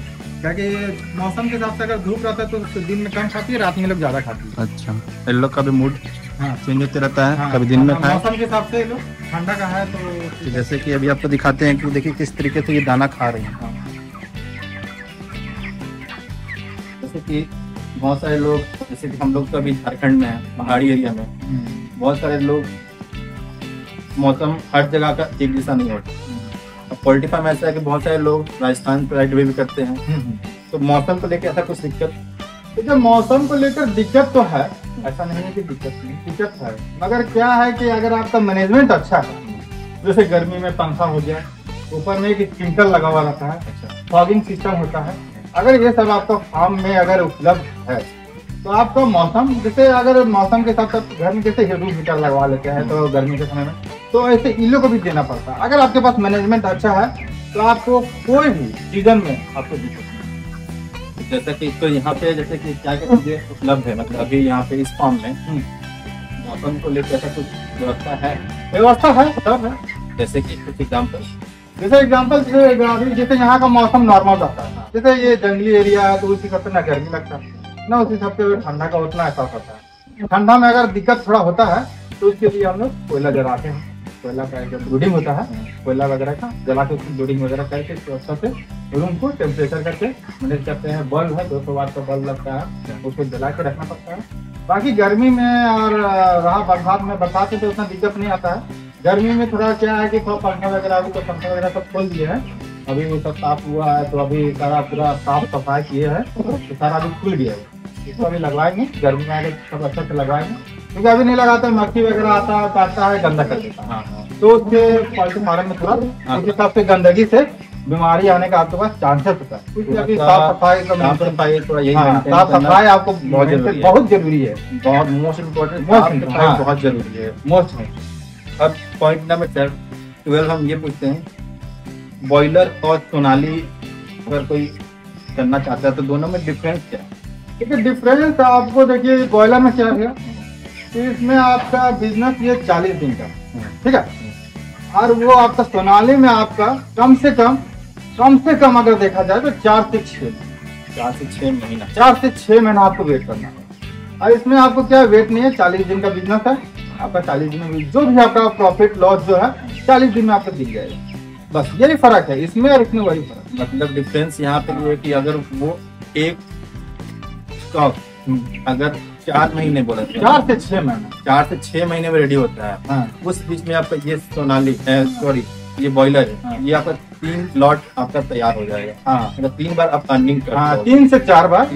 क्योंकि मौसम के हिसाब से अगर धूप रहता है तो दिन में कम खाती है, रात में लोग ज्यादा खाती है। अच्छा, इन लोग का भी मूड हाँ, चेंज होते रहता है, हाँ, कभी दिन में खाए। मौसम के हिसाब से लोग ठंडा का है तो जैसे कि अभी आपको दिखाते हैं कि देखिए किस तरीके से ये दाना खा रही है। हाँ। जैसे कि बहुत सारे लोग, जैसे कि हम लोग तो अभी झारखंड में हैं, पहाड़ी एरिया में, बहुत सारे लोग मौसम हर जगह का एक जैसा नहीं होता। अब पोल्ट्री फार्म ऐसा है कि बहुत सारे लोग राजस्थान पे राइट वे भी करते हैं, तो मौसम को लेकर ऐसा कुछ दिक्कत देखिए मौसम को लेकर दिक्कत तो है, ऐसा नहीं है कि दिक्कत है, मगर क्या है कि अगर आपका मैनेजमेंट अच्छा है, जैसे गर्मी में पंखा हो गया, ऊपर में एक स्प्रिंकलर लगा हुआ रहता है, फॉगिंग सिस्टम होता है, अगर ये सब आपका फार्म में अगर उपलब्ध है तो आपका मौसम, जैसे अगर मौसम के साथ साथ घर में जैसे हीटर हीटर लगवा लेते हैं तो गर्मी के समय में, तो ऐसे इलो को भी देना पड़ता है। अगर आपके पास मैनेजमेंट अच्छा है तो आपको कोई भी सीजन में आपको दिक्कत नहीं। जैसा कि तो यहाँ पे जैसे कि क्या क्या चीजें उपलब्ध है, मतलब अभी यहाँ पे इस फार्म में मौसम को लेकर ऐसा कुछ व्यवस्था है? व्यवस्था है, सब है। जैसे कि कुछ एग्जाम्पल? जैसे यहाँ का मौसम नॉर्मल रहता है, जैसे ये जंगली एरिया है तो उसी सबसे ना गर्मी लगता है ना उसी सबसे ठंडा का उतना एहसास होता है। ठंडा में अगर दिक्कत थोड़ा होता है तो उसके लिए हम लोग कोयला जलाते हैं, कोयला का जब लोडिंग होता है कोयला वगैरह का जला के उसकी लोडिंग वगैरह करके अच्छा से रूम को टेम्परेचर करके मैनेज करते हैं। बल्ब है 200 वाट का बल्ब लगता है, उसको जला के रखना पड़ता है। बाकी गर्मी में और रहा बरसात में तो उतना दिक्कत नहीं आता है। गर्मी में थोड़ा क्या है कि थोड़ा पंखा वगैरह अभी तो पंखा वगैरह सब खोल दिए हैं, अभी वो सब साफ हुआ है तो अभी सारा पूरा साफ सफाई किए हैं तो सारा अभी खुल गया है। इसको अभी लगवाएंगे, गर्मी में आगे सब अच्छा से लगवाएंगे, क्योंकि अभी नहीं लगाते मक्खी वगैरह आता है गंदा कर देता है। तो उसके पोल्ट्री फार्म में थोड़ा उस हिसाब से गंदगी से बीमारी आने का आपके पास चांसेस होता है, क्योंकि अभी साफ सफाई साफ सफाई आपको बहुत जरूरी है, बहुत मोस्ट इम्पोर्टेंट, बहुत जरूरी है, मोस्ट है। अब पॉइंट नंबर 12 हम ये पूछते हैं, बॉयलर और सोनाली अगर कोई करना चाहता है तो दोनों में डिफरेंस क्या है? देखिए डिफरेंस आपको देखिए बॉयलर में क्या है कि इसमें आपका बिजनेस ये 40 दिन का, ठीक है, और वो आपका सोनाली में आपका कम से कम अगर देखा जाए तो 4 से 6 महीना आपको वेट करना है। और इसमें आपको क्या वेट नहीं है, 40 दिन का बिजनेस है आपका, 40 दिन में जो भी आपका प्रॉफिट लॉस जो है 40 दिन में आपको दिख जाएगा। बस यही फर्क है इसमें और इसमें, वही फर्क। मतलब डिफरेंस यहाँ पे ये है कि अगर वो एक स्टॉक अगर 4 महीने बोला 4 से 6 महीने 4 से 6 महीने में रेडी होता है, हाँ। उस बीच में आपका ये सोनाली सॉरी ये बॉयलर है, हाँ। ये आपका 3 लॉट आपका तैयार हो जाएगा। हाँ। मतलब 3 बार आप अर्निंग कर, 3 से 4 बार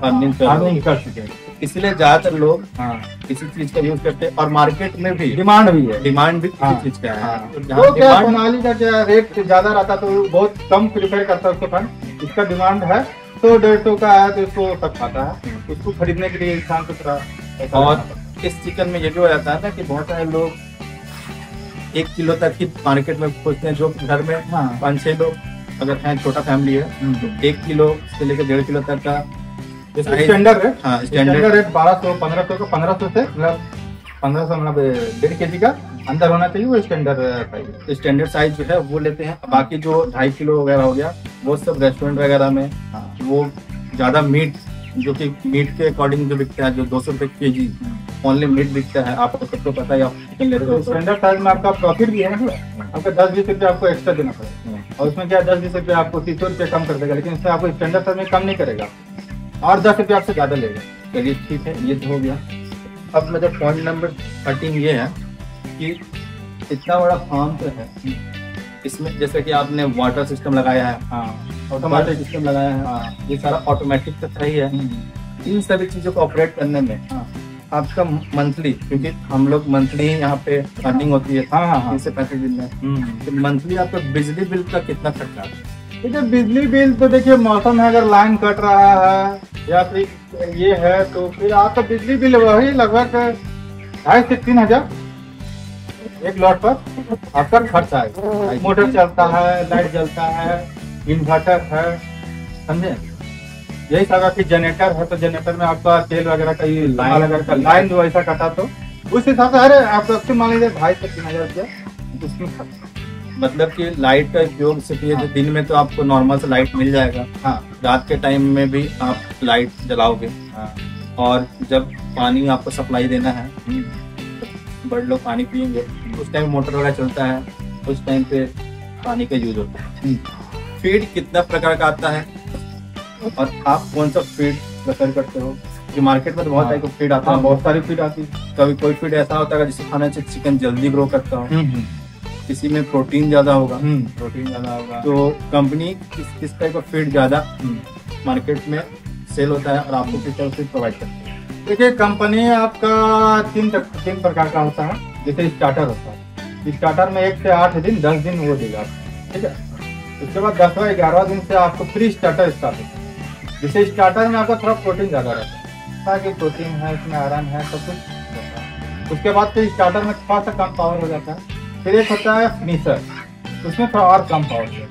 अर्निंग कर चुके हैं। इसलिए ज्यादातर लोग हाँ। किसी चीज का यूज करते हैं और मार्केट में भी डिमांड भी है, डिमांड भी हाँ। किसी चीज का है। हाँ। तो तो क्या सोनाली का क्या रेट ज्यादा रहता तो बहुत कम प्रिपेयर करता है उसको फंड, इसका डिमांड है 100-150 का है तो इसको सब खाता है, उसको खरीदने के लिए इंसान को थोड़ा। और इस चिकन में ये भी हो जाता है ना कि बहुत सारे लोग 1 किलो तक ही मार्केट में खोजते हैं, जो घर में 5-6 लोग अगर हैं, छोटा फैमिली है तो 1 किलो से लेकर 1.5 किलो तक का स्टैंडर्ड रेट, हाँ स्टैंडर्ड रेट 1200-1500 का, 1500 से मतलब 1500 मतलब 1.5 kg का अंदर होना चाहिए, वो स्टैंडर्ड साइज जो है वो लेते हैं। बाकी जो 2.5 किलो वगैरह हो गया वो सब रेस्टोरेंट वगैरह में, वो ज्यादा मीट जो कि मीट के अकॉर्डिंग जो बिकता है, जो 200 रुपए केजी ओनली मीट बिकता है, आपको सबको पता है, आप चिकन लेते हो। स्टैंडर्ड साइज में आपका प्रॉफिट भी है, आपको 10-20 रुपये आपको एक्स्ट्रा देना पड़ेगा, और उसमें क्या 10-20 रुपये आपको 30 रुपये कम कर देगा, लेकिन इसमें आपको स्टैंडर्ड साइज में कम नहीं करेगा और 10 रुपये आपसे ज्यादा लेगा। चलिए ठीक है, ये तो हो गया। अब मतलब पॉइंट नंबर 13 ये है कि इतना बड़ा फार्म तो है, इसमें जैसे कि आपने वाटर सिस्टम लगाया है, ऑटोमेटिक सिस्टम लगाया है, ये सारा ऑटोमेटिक तो सही है। इन सभी चीजों को ऑपरेट करने में आपका मंथली, क्योंकि हम लोग मंथली यहाँ पे अर्निंग होती है 30 से 35 दिन में, तो मंथली आपका बिजली बिल का कितना खर्चा है? देखिए बिजली बिल तो देखिए मौसम है, अगर लाइन कट रहा है या फिर ये है तो फिर आपका बिजली बिल वही लगभग 2,500 से 3,000 एक लॉट पर आपका खर्च आएगा। मोटर चलता है, लाइट जलता है, इन्वर्टर है, समझे, यही सब। कि जनरेटर है तो जनरेटर में आपका तेल वगैरह का ये लाइन जो ऐसा कटा तो उस हिसाब से अरे आप मान लीजिए 2,500 से 3,000 रुपया उसमें खर्च। मतलब कि लाइट का उपयोग सिर्फ ये दिन में तो आपको नॉर्मल से लाइट मिल जाएगा, रात के टाइम में भी आप लाइट जलाओगे, और जब पानी आपको सप्लाई देना है, बड़े लोग पानी पियेंगे, उस टाइम मोटर वगैरह चलता है, उस टाइम पे पानी का यूज होता है। फीड कितना प्रकार का आता है और आप कौन सा फीड प्रेफर करते हो? जो मार्केट में तो बहुत टाइप का फीड आता है, बहुत सारी फीड आती है। कभी कोई फीड ऐसा होता है जिससे खाने से चिकन जल्दी ग्रो करता हो, किसी में प्रोटीन ज्यादा होगा, प्रोटीन ज्यादा होगा, तो कंपनी किस टाइप का फीड ज्यादा मार्केट में सेल होता है और आपको फीचर उससे प्रोवाइड करती है? देखिए, कंपनी आपका तीन प्रकार का होता है। जैसे स्टार्टर होता है, स्टार्टर में 1 से 8 दिन 10 दिन वो देगा, ठीक है। उसके बाद 10वां 11वां दिन से आपको प्री स्टार्टर स्टार्ट होता है। जैसे स्टार्टर में आपका थोड़ा प्रोटीन ज़्यादा रहता है, ताकि प्रोटीन है, इसमें आयरन है, सब कुछ रहता है। उसके बाद फिर स्टार्टर में थोड़ा सा कम पावर हो जाता है। फिर एक होता है फिनिशर, उसमें थोड़ा और कम पावर से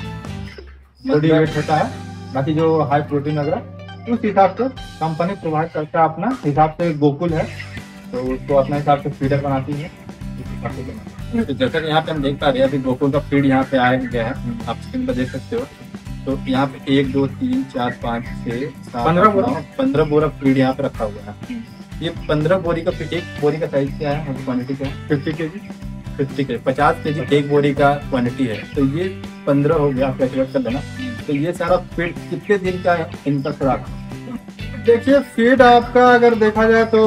बॉडी वेट होता है। बाकी जो हाई प्रोटीन वगैरह उस हिसाब से कंपनी प्रोवाइड करता है अपना हिसाब से। गोकुल है तो उसको अपने हिसाब से फीडर बनाती है, उस हिसाब से बनाती है। तो जैसा कि यहाँ पे हम देख पा रहे हैं, अभी गोकुल का फीड यहाँ पे आया गया है, आप स्क्रीन पर देख सकते हो। तो यहाँ पे 1 2 3 4 5 6 7 15 बोरा फीड यहाँ पे रखा हुआ है। ये 15 बोरी का फीड, एक बोरी का साइज क्या है, क्वान्टिटी क्या है? 50 kg 50 के 50 kg एक बोरी का क्वांटिटी है। तो ये 15 हो गया, आप कैलकुलेट कर लेना। तो ये सारा फीड कितने दिन का है इनका खुराक? देखिए, फीड आपका अगर देखा जाए तो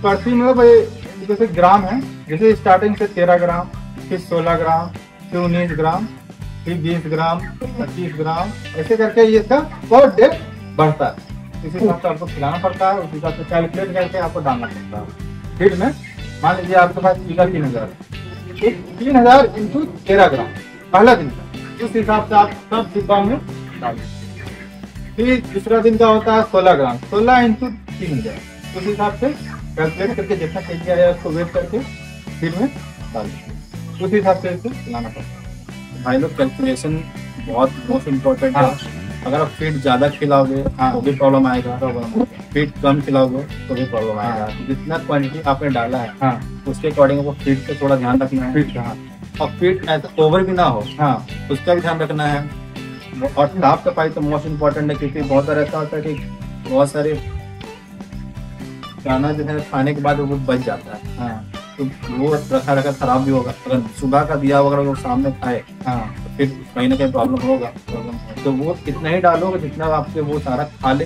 प्रति मतलब जैसे ग्राम है, जैसे स्टार्टिंग से 13 ग्राम, फिर 16 ग्राम, फिर 19 ग्राम, फिर 20 ग्राम, 25 ग्राम, ऐसे करके ये इसका पर डे बढ़ता है। इस हिसाब से आपको खिलाना पड़ता है, उस हिसाब से कैलकुलेट करके आपको डालना पड़ता है फीड में। मान लीजिए आपके पास चीला 3000, 3000 इंटू 13 ग्राम पहला दिन का, उस हिसाब से आप सब डिब्बा में डाल दीजिए। फिर दूसरा दिन का होता है 16 ग्राम, 16 इंटू 3000, उस हिसाब से कैलकुलेट करके जितना चाहिए है उसको वेट करके फीड में डाल दीजिए। उस हिसाब से इसको खिलाना पड़ता है। भाई लोग, कैलकुलेशन बहुत मोस्ट इम्पोर्टेंट है। अगर आप फीड ज्यादा खिलाओगे तो भी प्रॉब्लम आएगा, फीड कम खिलाओगे तो भी प्रॉब्लम आएगा। जितना क्वांटिटी आपने डाला है उसके अकॉर्डिंग आपको फीड पे थोड़ा ध्यान रखना है। फीड और फीड ऐसा ओवर भी ना हो, उसका भी ध्यान रखना है। और साफ सफाई तो मोस्ट इम्पोर्टेंट है, क्योंकि बहुत सारा ऐसा होता है कि बहुत सारे खाना जो है खाने के बाद वो बच जाता है, तो वो रखा रखा खराब भी होगा। अगर सुबह का दिया अगर वो सामने खाए तो फिर कहीं ना कहीं प्रॉब्लम होगा। तो वो इतना ही डालोगे जितना आपके वो सारा खा ले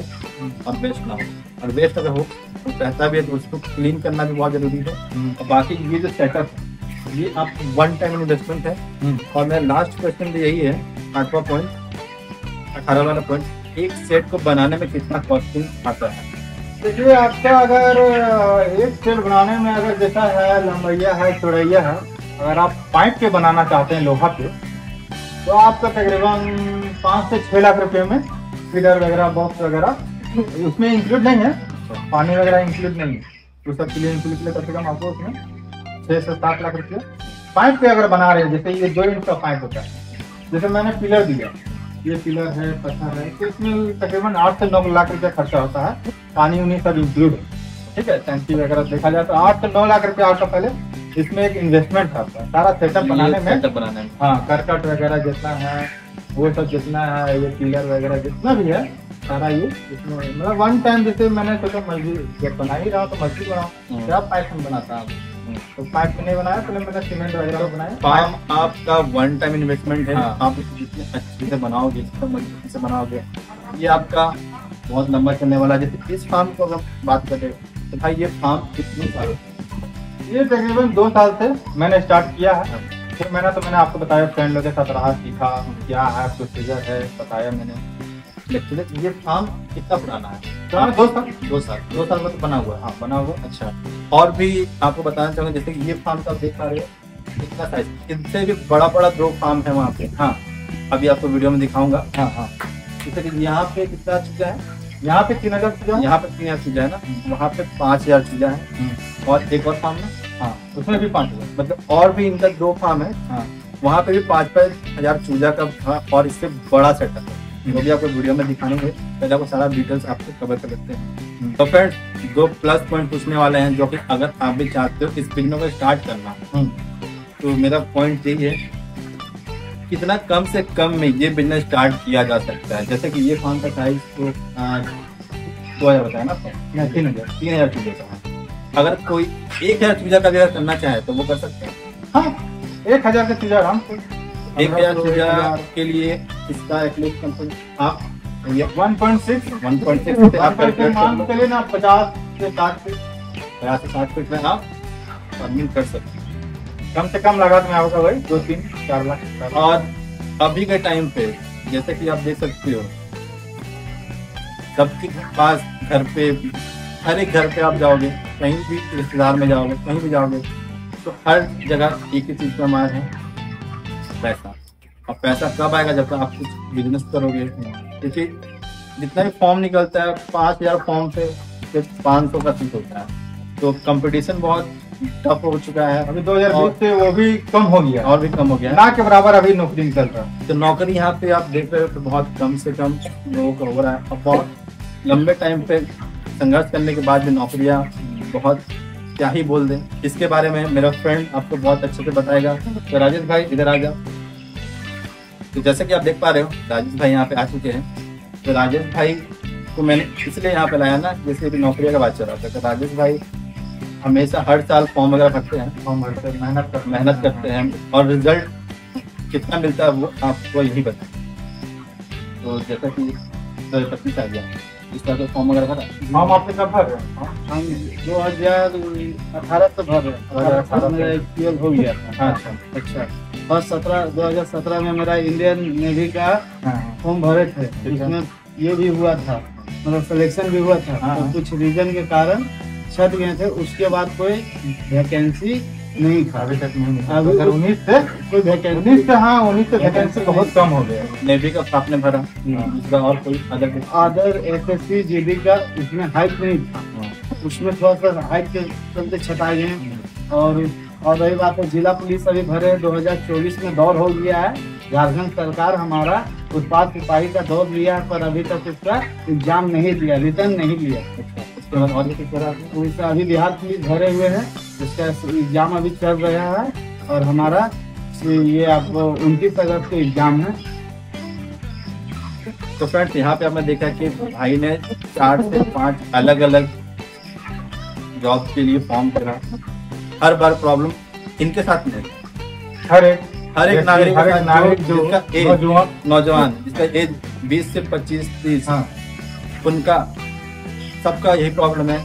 और वेस्ट ना हो। और वेस्ट अगर हो तो रहता भी है तो उसको क्लीन करना भी बहुत जरूरी है। और बाकी ये जो सेटअप है ये आप 1 टाइम इन्वेस्टमेंट है। और मेरा लास्ट क्वेश्चन भी यही है, 8वां पॉइंट, 18 वाला पॉइंट, एक सेट को बनाने में कितना कॉस्टिंग आता है? देखिए, आपका अगर एक सेट बनाने में अगर जैसा है लंबैया है चौड़ैया है, अगर आप पाइप पे बनाना चाहते हैं लोहा पे, तो आपका तकरीबन 5 से 6 लाख रुपए में फीडर वगैरह बॉक्स वगैरह उसमें इंक्लूड नहीं है, पानी वगैरह इंक्लूड नहीं है, तो सब के लिए इंक्लूड कम से कम आपको उसमें 6 से 7 लाख रुपये पाइप पे अगर बना रहे हैं। जैसे ये 2 इंच का पाइप होता है, जैसे मैंने पिलर दिया, ये पिलर है, पत्थर है, तो इसमें तकरीबन 8 से 9 लाख रुपया खर्चा होता है, पानी उनी सब इंक्लूड है, ठीक है। टंकी वगैरह देखा जाए तो 8 से 9 लाख रुपया आपका पहले इसमें एक इन्वेस्टमेंट था सारा सेटअप बनाने में। हाँ, करकट वगैरह जितना है वो सब जितना है, ये पिलर वगैरह जितना भी है सारा ये इसमें मतलब 1 टाइम। जैसे मैंने सोचा मस्जिद जब बना ही रहा तो मस्जिद बनाऊँ, क्या पाइप में बनाता हूँ, तो पाइप नहीं बनाया, पहले मैंने सीमेंट वगैरह बनाया। पाइप आपका 1 टाइम इन्वेस्टमेंट है। आप इसे जितने अच्छे से बनाओगे, जितना मजबूती से बनाओगे, ये आपका बहुत लंबा चलने वाला। जैसे इस फार्म को अगर बात करें तो भाई ये फार्म कितनी साल? ये तकरीबन 2 साल से मैंने स्टार्ट किया है। फिर मैंने आपको बताया फ्रेंड लोग के साथ रहा, सीखा क्या है प्रोसीजर है, बताया मैंने। ये फार्म कितना पुराना है? 2 साल में तो बना हुआ है। हाँ, बना हुआ। अच्छा, और भी आपको बताना चाहूँगा, जैसे कि ये फार्म तो आप देख पा रहे हो कितना साइज, इनसे भी बड़ा 2 फार्म है वहाँ पे। हाँ, अभी आपको वीडियो में दिखाऊंगा। हाँ, जैसे कि यहाँ पे कितना चीजा है, यहाँ पे 3000 चीजा, यहाँ पे 3000 चीजा है ना, वहाँ पे 5000 चीजा है। और एक और फार्म ना, हाँ, उसमें भी 5000, मतलब और भी इनका 2 फार्म है। हाँ, वहाँ पे भी 5-5 चूजा का था, और इससे बड़ा सेटअप है, जो भी आपको वीडियो में दिखाएंगे। पहले आपको सारा डिटेल्स आपको कवर कर लेते हैं। तो फ्रेंड्स, 2 प्लस पॉइंट पूछने वाले हैं, जो कि अगर आप भी चाहते हो इस बिजनेस को स्टार्ट करना, तो मेरा पॉइंट यही है, कितना कम से कम में ये बिजनेस स्टार्ट किया जा सकता है। जैसे कि ये फार्म का साइज तो 2000 बताया ना, 3000 चूजे का है। अगर कोई 1000 चूजा का अगर करना चाहे तो वो कर सकते हैं। हाँ, 1000 का चीजा आराम से। 1000 चूजा के लिए इसका एटलीस्ट कम से कम आप 1.6 आप कैलकुलेट कर लो ना, 50 से 60 फीट में आप फार्मिंग कर सकते हैं। कम से कम लागत में होगा भाई 2-3-4 लाख। और अभी के टाइम पे जैसे कि आप देख सकते हो सबके पास घर पे, हर एक घर पे आप जाओगे, कहीं भी रिश्तेदार में जाओगे, कहीं भी जाओगे, तो हर जगह एक ही चीज़ का मार है, पैसा। और पैसा कब आएगा? जब तक आप कुछ बिजनेस करोगे। क्योंकि जितना भी फॉर्म निकलता है 5000 फॉर्म से सिर्फ 500 का सीट होता है, तो कंपटीशन बहुत टफ हो चुका है। अभी 2020 से वो भी कम हो गया, और भी कम हो गया, ना के बराबर अभी नौकरी निकल रहा है। तो नौकरी यहाँ पे आप देख रहे हो तो बहुत कम से कम लोगों को हो रहा है। और बहुत लंबे टाइम पे संघर्ष करने के बाद भी नौकरियाँ बहुत क्या ही बोल दें। इसके बारे में मेरा फ्रेंड आपको बहुत अच्छे से बताएगा। तो राजेश भाई इधर आ जाओ। तो जैसे कि आप देख पा रहे हो राजेश भाई यहाँ पे आ चुके हैं। तो राजेश भाई को मैंने इसलिए यहाँ पे लाया ना, जैसे भी नौकरी का बात चल रहा था। तो राजेश भाई हमेशा हर साल फॉर्म वगैरह भरते हैं, फॉर्म भरते हैं, मेहनत करते हैं, और रिजल्ट कितना मिलता है वो आपको यही बताएं। तो जैसा कि 2025 आ गया, इस तरह का फॉर्म वगैरह भरा? हम आपने कब भर रहे हैं? हम 2018 से भर रहे हैं। 2018 मेरा एक्सपीरियंस हो गया था। अच्छा। और 2017 में मेरा इंडियन नेवी का फॉर्म भरे थे, इसमें ये भी हुआ था, मतलब सिलेक्शन भी हुआ था। तो कुछ रीजन के कारण छट गए थे, उसके बाद कोई वैकेंसी नहीं था अभी तक नहीं मिला। अभी 19 से कोई वैकेंसी 19 से, हाँ 19 से वैकेंसी बहुत कम हो गया। नेवी का आपने भरा, दूसरा और कोई अदर SSC GD का उसमें हाइट नहीं था, उसमें थोड़ा सा हाइट के चलते छटाए गए। और रही बात है जिला पुलिस अभी भरे 2024 में दौर हो गया है। झारखंड सरकार हमारा उत्पाद सिपाही का दौर लिया है, पर अभी तक उसका एग्जाम नहीं दिया, रिटर्न नहीं लिया। उसके बाद और किस तरह उसका अभी बिहार पुलिस भरे हुए हैं, उसका एग्जाम अभी चल रहा है। और हमारा ये आपको 29 अगस्त को एग्जाम है। तो फ्रेंड्स यहाँ पे आपने देखा कि भाई ने 4 से 5 अलग अलग जॉब के लिए फॉर्म भरा। हर बार प्रॉब्लम इनके साथ नहीं, हर एक नागरिक जो जिसका एज नौजवान जिसका एज 20 से 25-30 उनका सबका यही प्रॉब्लम है।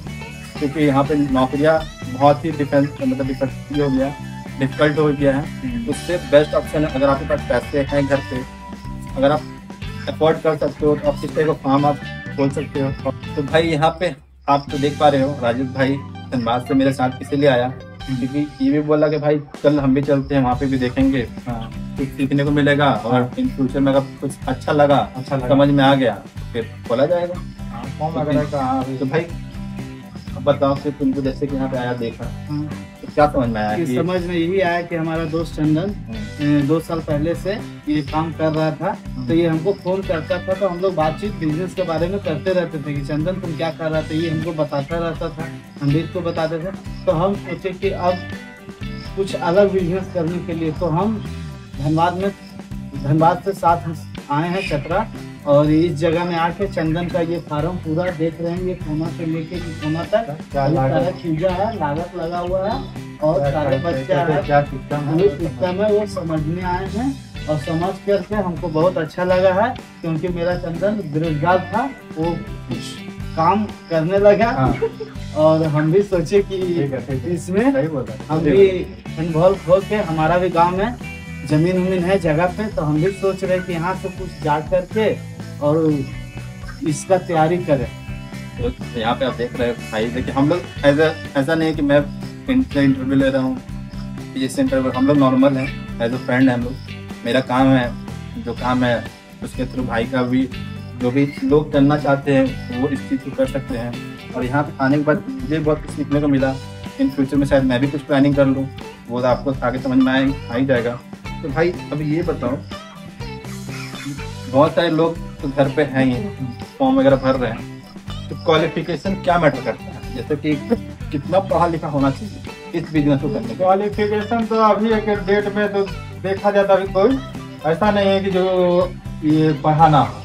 क्योंकि यहाँ पे नौकरियाँ बहुत ही डिफिकल्ट हो गया है। उससे बेस्ट ऑप्शन है, अगर आपके पास पैसे हैं घर पे, अगर आप अफोर्ड कर सकते हो तो आप किस तरह का फार्म आप खोल सकते हो। तो भाई यहाँ पे आप तो देख पा रहे हो राजेश भाई धनबाद से मेरे साथ इसीलिए आया क्योंकि ये भी बोला कि भाई चल हम भी चलते हैं, वहाँ पे भी देखेंगे, कुछ सीखने को मिलेगा और इन फ्यूचर में अगर कुछ अच्छा लगा समझ में आ गया फिर खोला जाएगा फॉर्म वगैरह का। तो भाई अब बताओ कि तुमको जैसे कि यहाँ पे आया देखा तो क्या समझ में आया? समझ में यही आया कि हमारा दोस्त चंदन 2 साल पहले से ये काम कर रहा था, तो ये हमको फोन करता था, तो हम लोग बातचीत बिजनेस के बारे में करते रहते थे कि चंदन तुम क्या कर रहा था, ये हमको बताता रहता था, हम भी इसको बताते थे। तो हम सोचे कि अब कुछ अलग बिजनेस करने के लिए तो हम धनबाद से साथ आए हैं चतरा, और इस जगह में आके चंदन का ये फार्म पूरा देख रहे हैं। ये कोना से लेके कोना तक सारा चीजा है, लागत लगा हुआ है और सारे बच्चा है, सिस्टम है, वो समझने आए हैं। और समझ करके हमको बहुत अच्छा लगा है क्योंकि मेरा चंदन बेरोजगार था, वो कुछ काम करने लगा। और हम भी सोचे कि इसमें हम भी इन्वॉल्व हो के, हमारा भी गाँव में जमीन उमीन है जगह पे, तो हम भी सोच रहे कि यहाँ से कुछ जा करके और इसका तैयारी करें। तो यहाँ पे आप देख रहे हो भाई, देखिए हम लोग ऐसा नहीं है कि मैं इंटरव्यू ले रहा हूँ, जैसे इंटरव्यू हम लोग नॉर्मल हैं, एज अ फ्रेंड है हम लोग। मेरा काम है जो काम है उसके थ्रू भाई का भी जो भी लोग करना चाहते हैं वो इस चीज़ को कर सकते हैं। और यहाँ पे आने के बाद मुझे बहुत कुछ सीखने को मिला। इन फ्यूचर में शायद मैं भी कुछ प्लानिंग कर लूँ, वो आपको आगे समझ में आ ही जाएगा। तो भाई अभी ये बताओ, बहुत सारे लोग तो घर पे हैं ही, फॉर्म वगैरह भर रहे हैं, तो क्वालिफिकेशन क्या मैटर करता है? जैसे कि कितना पढ़ा लिखा होना चाहिए इस बिजनेस को करने? क्वालिफिकेशन तो अभी एक डेट में तो देखा जाता है, कोई ऐसा नहीं है कि जो ये पढ़ाना हो।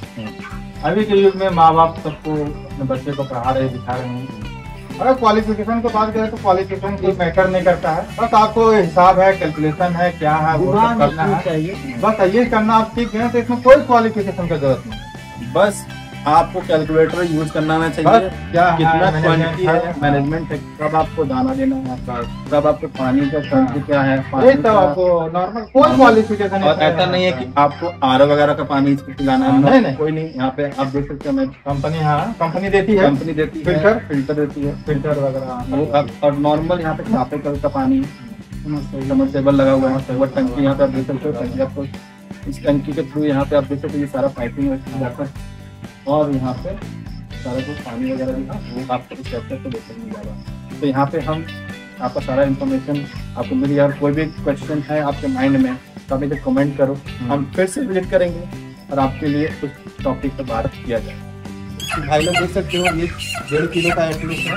अभी के युग में माँ बाप सबको अपने बच्चे को पढ़ा रहे लिखा रहे हैं। अगर क्वालिफिकेशन की बात करें तो क्वालिफिकेशन कोई मैटर नहीं करता है, बस आपको हिसाब है, कैलकुलेशन है, क्या है वो सब करना है चाहिए, बस ये करना आप सीख गए तो इसमें कोई क्वालिफिकेशन की जरूरत नहीं। बस आपको कैलकुलेटर यूज करना आना चाहिए, क्या कितना है, क्वांटिटी है, हाँ। मैनेजमेंट है, कब आपको दाना देना है, कब आपको पानी का क्वांटिटी क्या है, ये पानी तो का। आपको नॉर्मल कोई क्वालिफिकेशन और ऐसा नहीं है कि आपको आर वगैरह का पानी इसको पिलाना है, नहीं, नहीं। कोई नहीं। यहाँ पे आप देख सकते हैं, कंपनी, हाँ कंपनी देती है, कंपनी देती है फिल्टर देती है, फिल्टर वगैरह वो और नॉर्मल यहाँ पे काफे कल का पानी समरसेबल लगा हुआ है, वो टंकी यहाँ पे आप देख सकते हो। टंकी आपको इस टंकी के थ्रू यहाँ पे आप देख सकते हो, ये सारा पाइपिंग जाता है और यहाँ पे सारा कुछ पानी वगैरह भी वो आपको इस वेबसाइट पे देखने मिल जाएगा। तो यहाँ पे हम आपका सारा इन्फॉर्मेशन आपको मिल गया। और कोई भी क्वेश्चन है आपके माइंड में तो आप इसे कमेंट करो, हम फिर से विजिट करेंगे और आपके लिए कुछ टॉपिक पर बात किया जाए। भाई लोग देख सकते हो, ये 1.5 किलो का एटलीस्ट है,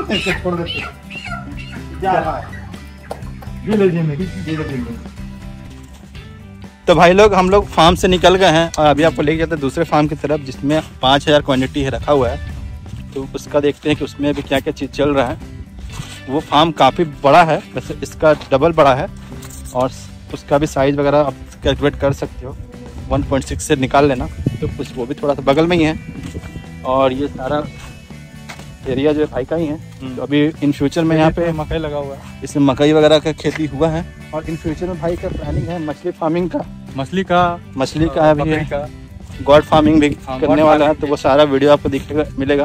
ऐसे छोड़ देते हैं। तो भाई लोग हम लोग फार्म से निकल गए हैं और अभी आपको लेके जाते हैं दूसरे फार्म की तरफ, जिसमें 5000 क्वांटिटी है रखा हुआ है। तो उसका देखते हैं कि उसमें अभी क्या क्या चीज़ चल रहा है। वो फार्म काफ़ी बड़ा है, वैसे इसका डबल बड़ा है और उसका भी साइज़ वगैरह आप कैलकुलेट कर सकते हो, 1.6 से निकाल लेना। तो कुछ वो भी थोड़ा सा बगल में ही है और ये सारा एरिया जो है भाई का ही है। तो अभी इन फ्यूचर में यहाँ पे मकई लगा हुआ है, इसमें मकई वगैरह का खेती हुआ है और इन फ्यूचर में भाई का प्लानिंग है मछली फार्मिंग का, मछली का भी बकरी है, का, गॉड फार्मिंग भी हाँ, करने गॉड वाला है। फार्मिंग तो वो सारा वीडियो आपको देखने को मिलेगा।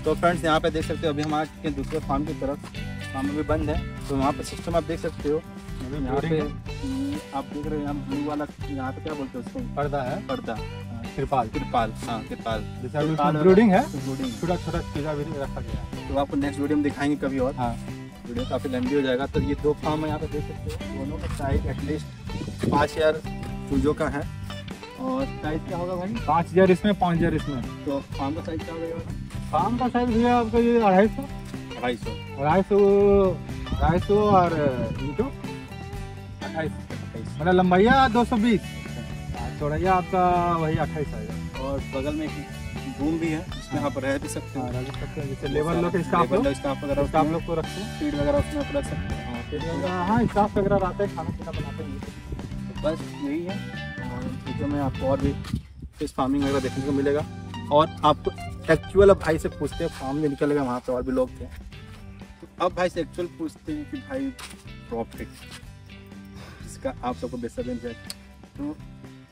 तो फ्रेंड्स यहाँ पे देख सकते हो, अभी हम आ चुके हैं दूसरे फार्म की तरफ। फार्म अभी बंद है, तो वहाँ पे सिस्टम आप देख सकते हो। यहाँ पे आप देख रहे हैं, यहाँ ब्लू वाला, यहाँ पे क्या बोलते हैं उसको, पर्दा है, पर्दा, तिरपाल, तिरपाल, हाँ तिरपाल। ब्रूडिंग है, ब्रूडिंग। छोटा छोटा चीज़ा भी रखा गया है। तो आपको नेक्स्ट वीडियो में दिखाएंगे कभी और। हाँ, वीडियो काफ़ी लंबी हो जाएगा। तो ये 2 फार्म है यहाँ पे देख सकते हो, दोनों का साइज एटलीस्ट 5000 चूजों का है। और साइज क्या होगा भाई? 5000 इसमें, 5000 इसमें। तो फार्म का साइज क्या होगा? फार्म का साइज भैया आपका ये 250 250 और इंटू 28, मतलब लंबाइया 220, चौड़ाइया आपका वही 28 आएगा। और बगल में एक रूम भी है, जिसमें आप रह भी सकते हो। रख सकते हैं, जैसे लेबर लोग स्टाफ वगैरह स्टाफ लोग को रखते हैं, फीड वगैरह उसमें आप रख सकते हैं। हाँ स्टाफ वगैरह रहते हैं, खाना पीना बनाते हैं। तो बस यही है। और फ्यूचर में आपको और भी फिश फार्मिंग वगैरह देखने को मिलेगा। और आपको एक्चुअल अब भाई से पूछते हैं, फार्म में निकलेगा, वहाँ पे और भी लोग थे, तो अब भाई से एक्चुअल पूछते हैं कि भाई प्रॉफिट जिसका आप सबको बेसब्री है। तो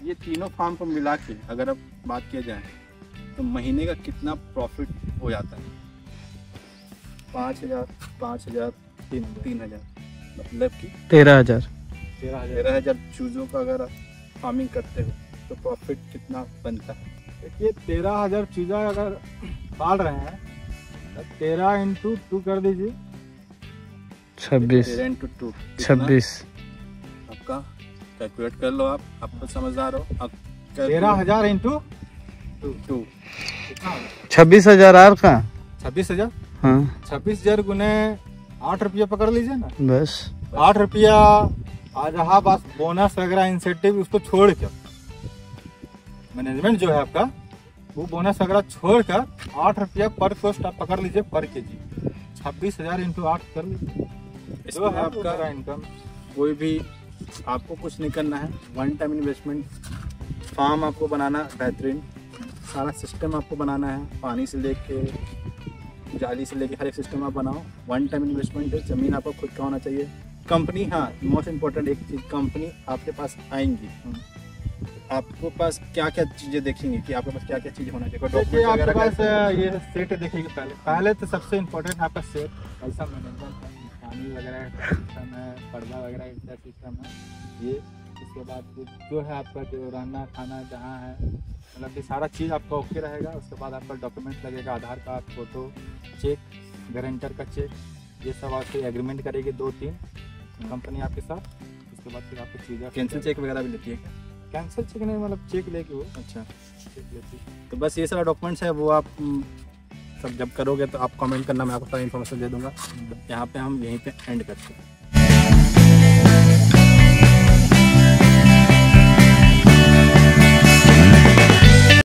ये तीनों फार्म को मिला के अगर अब बात किया जाए तो महीने का कितना प्रॉफिट हो जाता है? 5000, 5000, 3000, मतलब कि 13,000 चूजों का अगर आप फार्मिंग करते हो तो प्रॉफिट कितना बनता है? देखिए 13,000 चूजा अगर पाल रहे हैं तो 13 इंटू 2 कर दीजिए, 26 26 आपका कैलकुलेट कर लो। आपको समझदार हो, आप 13,000 इंटू 2 26,000 आर का 26,000, हाँ 26,000 गुने 8 रुपया पकड़ लीजिए ना, बस 8 रुपया। आज हाँ बस बोनस वगैरह इंसेंटिव उसको छोड़ कर, मैनेजमेंट जो है आपका, वो बोनस वगैरह छोड़कर 8 रुपया पर कोस्ट आप पकड़ लीजिए पर केजी। 26,000 इंटू 8 कर लीजिए, इसमें है आपका इनकम। कोई भी आपको कुछ नहीं करना है, वन टाइम इन्वेस्टमेंट। फार्म आपको बनाना बेहतरीन, सारा सिस्टम आपको बनाना है, पानी से लेके जाली से लेके हर एक सिस्टम आप बनाओ। वन टाइम इन्वेस्टमेंट है, ज़मीन आपको खुद का होना चाहिए। कंपनी, हाँ मोस्ट इम्पोर्टेंट एक चीज़, कंपनी आपके पास आएंगी, आपको पास क्या क्या चीज़ें देखेंगे कि आपके पास क्या क्या चीज़ होना चाहिए। देखिए आपके पास ये सेट देखेंगे, पहले तो सबसे इम्पोर्टेंट आपका सेट, कैसा मैनेजमेंट है, पानी वगैरह का सिस्टम है, पर्दा वगैरह का सिस्टम है ये। इसके बाद जो है आपका जो रहना खाना जहाँ है, मतलब कि सारा चीज़ आपका ओके रहेगा। उसके बाद आपका डॉक्यूमेंट लगेगा, आधार कार्ड, फोटो, चेक, गारंटर का चेक, ये सब आपकी एग्रीमेंट करेगी 2-3 कंपनी आपके साथ। उसके बाद फिर आपको चीज़ें कैंसिल चेक वगैरह भी लेती है? कैंसिल चेक नहीं, मतलब चेक लेके वो, अच्छा चेक लेती है। तो बस ये सारा डॉक्यूमेंट्स है, वो आप सब जब करोगे तो आप कमेंट करना, मैं आपको सारी इन्फॉर्मेशन दे दूंगा। यहाँ पे हम यहीं पे एंड करते हैं।